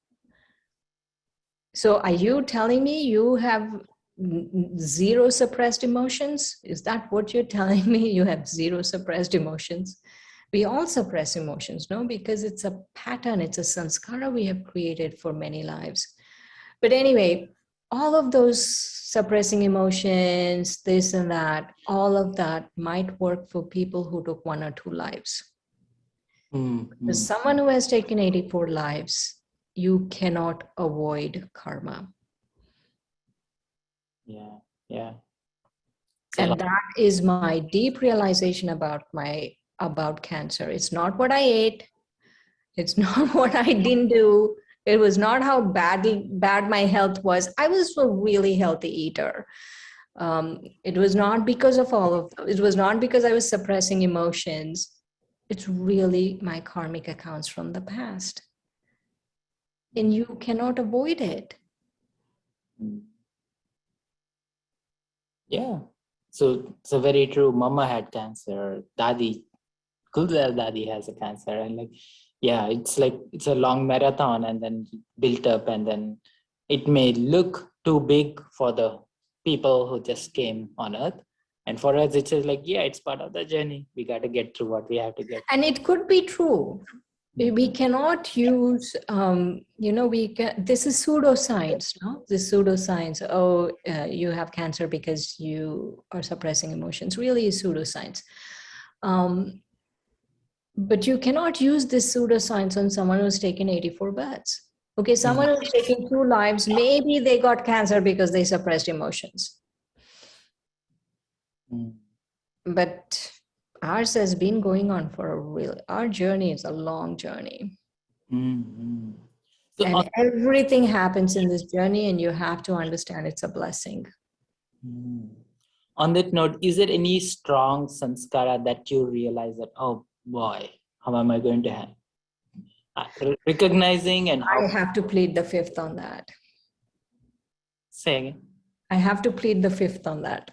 So are you telling me you have 0 suppressed emotions? Is that what you're telling me? You have 0 suppressed emotions? We all suppress emotions, no? Because it's a pattern, it's a sanskara we have created for many lives. But anyway, all of those suppressing emotions, this and that, all of that might work for people who took 1 or 2 lives. For someone who has taken 84 lives, you cannot avoid karma. Yeah. And that is my deep realization about cancer. It's not what I ate. It's not what I didn't do. It was not how bad my health was. I was a really healthy eater. It was not because of it was not because I was suppressing emotions. It's really my karmic accounts from the past. And you cannot avoid it. Yeah. So very true. Mama had cancer. Kulzar Dadi has a cancer. And like, yeah, it's a long marathon, and then built up, and then it may look too big for the people who just came on earth. And for us, it's just like, yeah, it's part of the journey. We got to get through what we have to get. And it could be true. We cannot use, this is pseudoscience, no? This pseudoscience, you have cancer because you are suppressing emotions, really is pseudoscience. But you cannot use this pseudoscience on someone who's taken 84 births. Okay, someone who's taken 2 lives, maybe they got cancer because they suppressed emotions. But ours has been going on for our journey is a long journey. So and everything happens in this journey, and you have to understand it's a blessing. On that note, is there any strong sanskara that you realize that, oh boy, how am I going to have? Recognizing and how? I have to plead the 5th on that. Say again. I have to plead the 5th on that.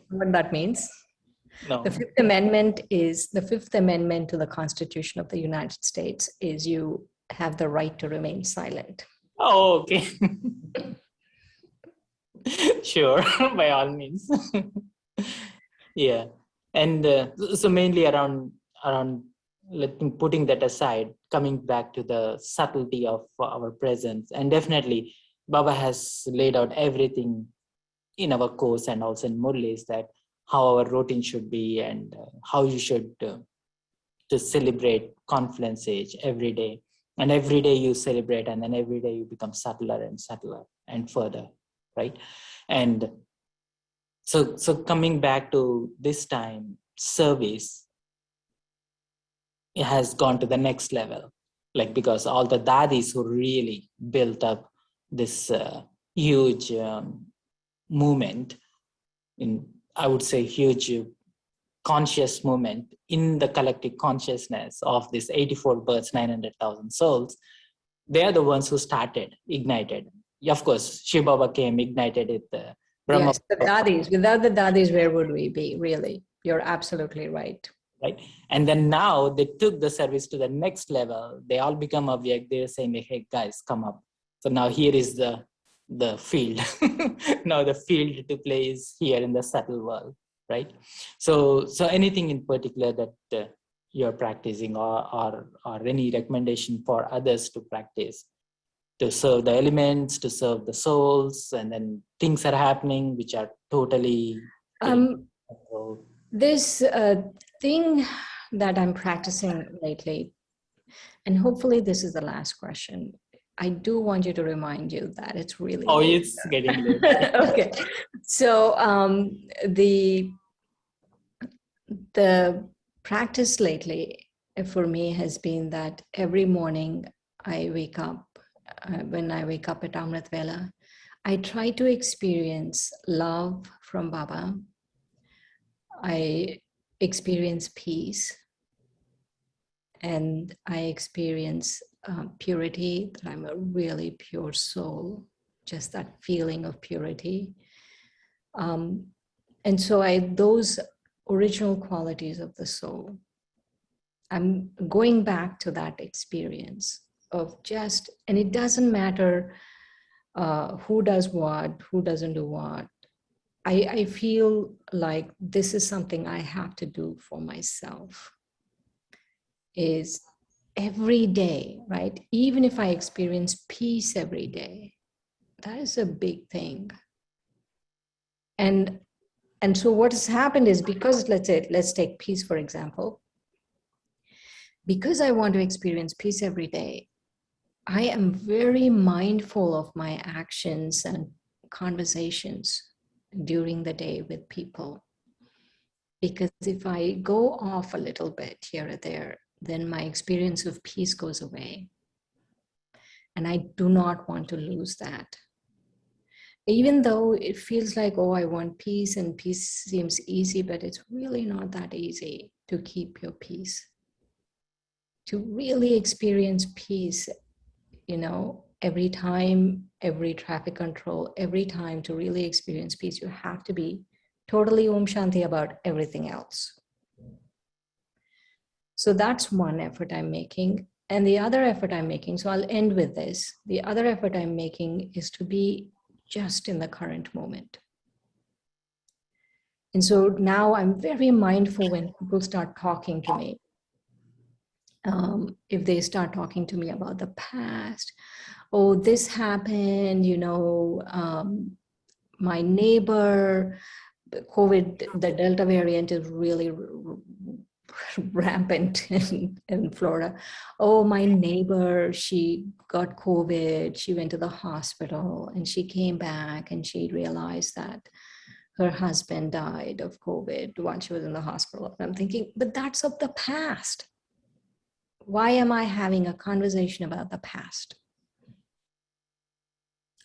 What that means? No. The 5th Amendment is the 5th Amendment to the Constitution of the United States is you have the right to remain silent. Oh, okay. Sure, by all means. Yeah, and so mainly around putting that aside, coming back to the subtlety of our presence, and definitely Baba has laid out everything in our course and also in Murli's, that how our routine should be, and how you should to celebrate confluence age every day, and every day you celebrate, and then every day you become subtler and subtler and further, right? And so coming back to this time, service, it has gone to the next level, like, because all the dadis who really built up this huge movement, in, I would say, huge conscious movement in the collective consciousness of this 84 births, 900,000 souls. They are the ones who started, ignited. Of course, Shiv Baba came, ignited it. Brahma, Yes, the dadis. Without the dadis, where would we be, really? You're absolutely right. right? And then now they took the service to the next level. They all become object. They're saying, hey, guys, come up. So now here is the field. Now the field to play is here in the subtle world, right? So anything in particular that you're practicing, or any recommendation for others to practice, to serve the elements, to serve the souls, and then things are happening which are totally This thing that I'm practicing lately, and hopefully this is the last question. I do want you to remind you that it's really late. It's getting late. Okay, so the practice lately for me has been that every morning I wake up, when I wake up at Amrit Vela, I try to experience love from Baba. I experience peace, and I experience purity, that I'm a really pure soul, just that feeling of purity. And so those original qualities of the soul, I'm going back to that experience of just, and it doesn't matter who does what, who doesn't do what. I feel like this is something I have to do for myself, is every day, right? Even if I experience peace every day, that is a big thing. And so what has happened is, because let's take peace, for example. Because I want to experience peace every day, I am very mindful of my actions and conversations during the day with people. Because if I go off a little bit here or there, then my experience of peace goes away. And I do not want to lose that. Even though it feels like, oh, I want peace, and peace seems easy, but it's really not that easy to keep your peace. To really experience peace, every time, every traffic control, every time, to really experience peace, you have to be totally Om Shanti about everything else. So that's one effort I'm making. And the other effort I'm making, so I'll end with this. The other effort I'm making is to be just in the current moment. And so now I'm very mindful when people start talking to me. If they start talking to me about the past, oh, this happened, my neighbor, COVID, the Delta variant is really rampant in Florida. Oh, my neighbor, she got COVID, she went to the hospital, and she came back and she realized that her husband died of COVID while she was in the hospital. And I'm thinking, but that's of the past. Why am I having a conversation about the past?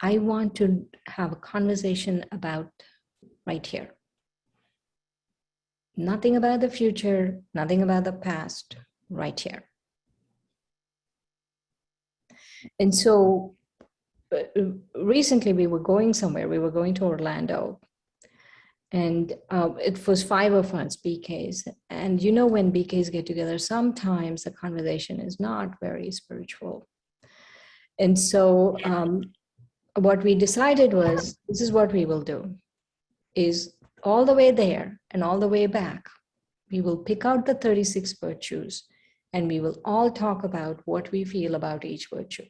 I want to have a conversation about right here. Nothing about the future, nothing about the past, right here. And so recently we were going somewhere, we were going to Orlando, and it was 5 of us, BKs. And when BKs get together, sometimes the conversation is not very spiritual. And so what we decided was, this is what we will do, is all the way there and all the way back, we will pick out the 36 virtues and we will all talk about what we feel about each virtue.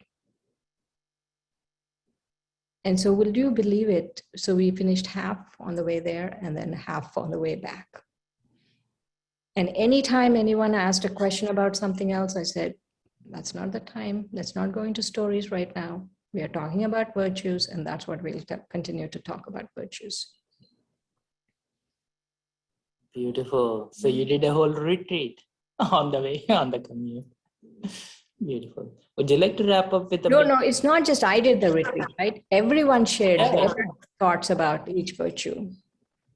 And so will you believe it? So we finished half on the way there and then half on the way back. And anytime anyone asked a question about something else, I said, that's not the time. Let's not go into stories right now. We are talking about virtues, and that's what we'll continue to talk about, virtues. Beautiful. So you did a whole retreat on the way, on the commute. Beautiful. Would you like to wrap up with a bit? No, it's not just I did the retreat, right? Everyone shared their thoughts about each virtue.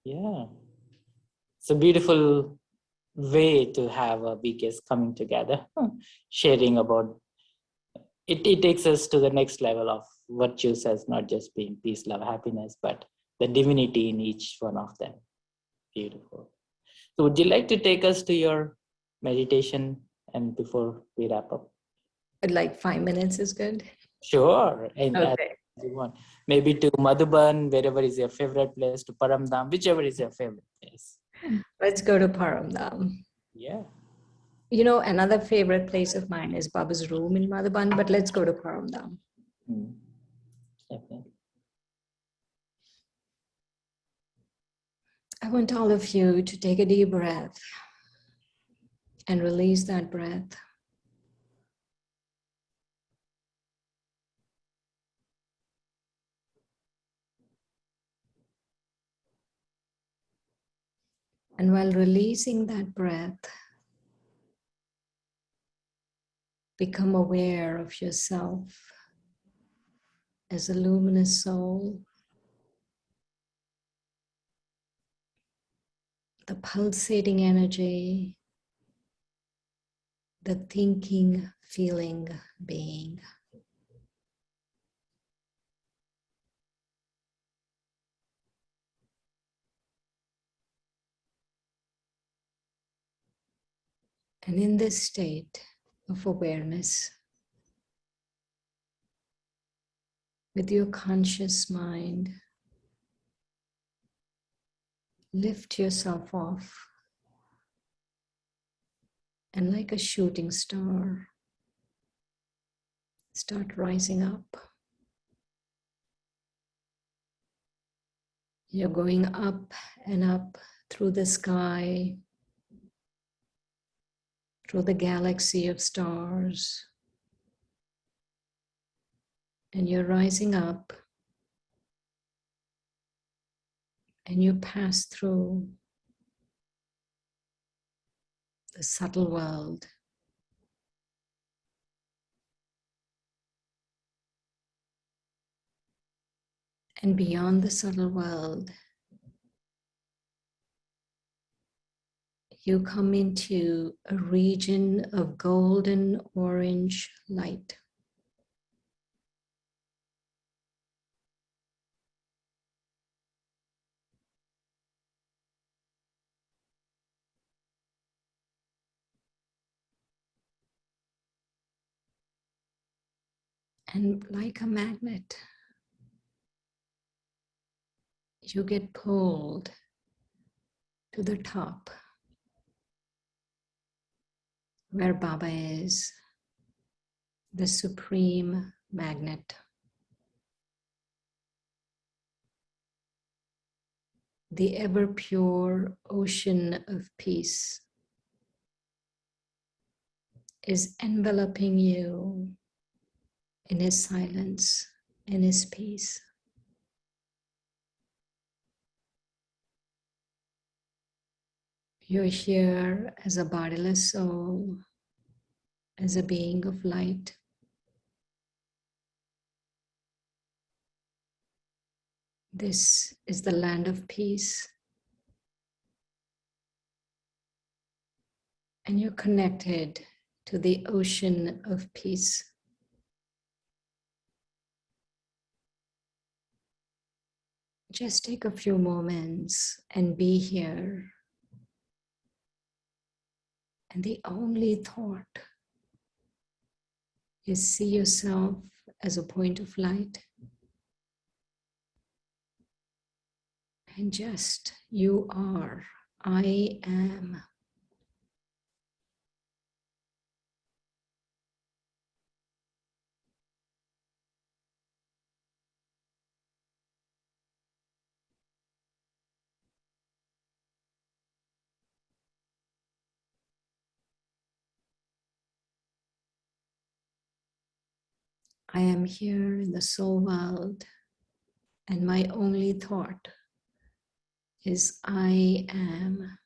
Yeah. It's a beautiful way to have a BKS coming together, sharing about it. It takes us to the next level of virtues as not just being peace, love, happiness, but the divinity in each one of them. Beautiful. So would you like to take us to your meditation and before we wrap up? Like 5 minutes is good. Sure. And Okay. as you want. Maybe to Madhuban, wherever is your favorite place, to Paramdam, whichever is your favorite place. Let's go to Paramdam. Yeah. You know, another favorite place of mine is Baba's room in Madhuban, but let's go to Paramdam. Definitely. I want all of you to take a deep breath and release that breath. And while releasing that breath, become aware of yourself as a luminous soul, the pulsating energy, the thinking, feeling being. And in this state of awareness, with your conscious mind, lift yourself off and like a shooting star, start rising up. You're going up and up through the sky, through the galaxy of stars. And you're rising up and you pass through the subtle world. And beyond the subtle world, you come into a region of golden orange light. And like a magnet, you get pulled to the top where Baba is, the supreme magnet. The ever pure ocean of peace is enveloping you in his silence, in his peace. You're here as a bodiless soul, as a being of light. This is the land of peace. And you're connected to the ocean of peace. Just take a few moments and be here. And the only thought is see yourself as a point of light. And just you are. I am. I am here in the soul world, and my only thought is I am.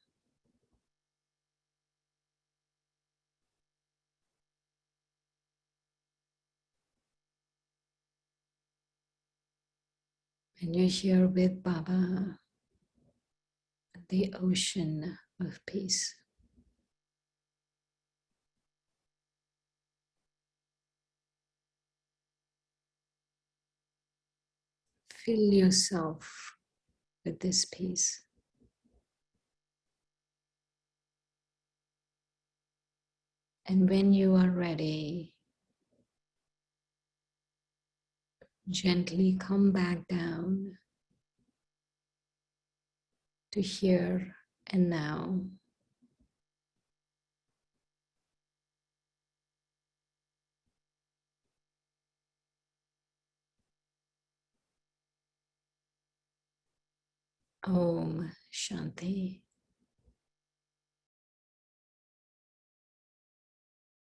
And you're here with Baba, the ocean of peace. Fill yourself with this peace. And when you are ready, gently come back down to here and now. Om Shanti.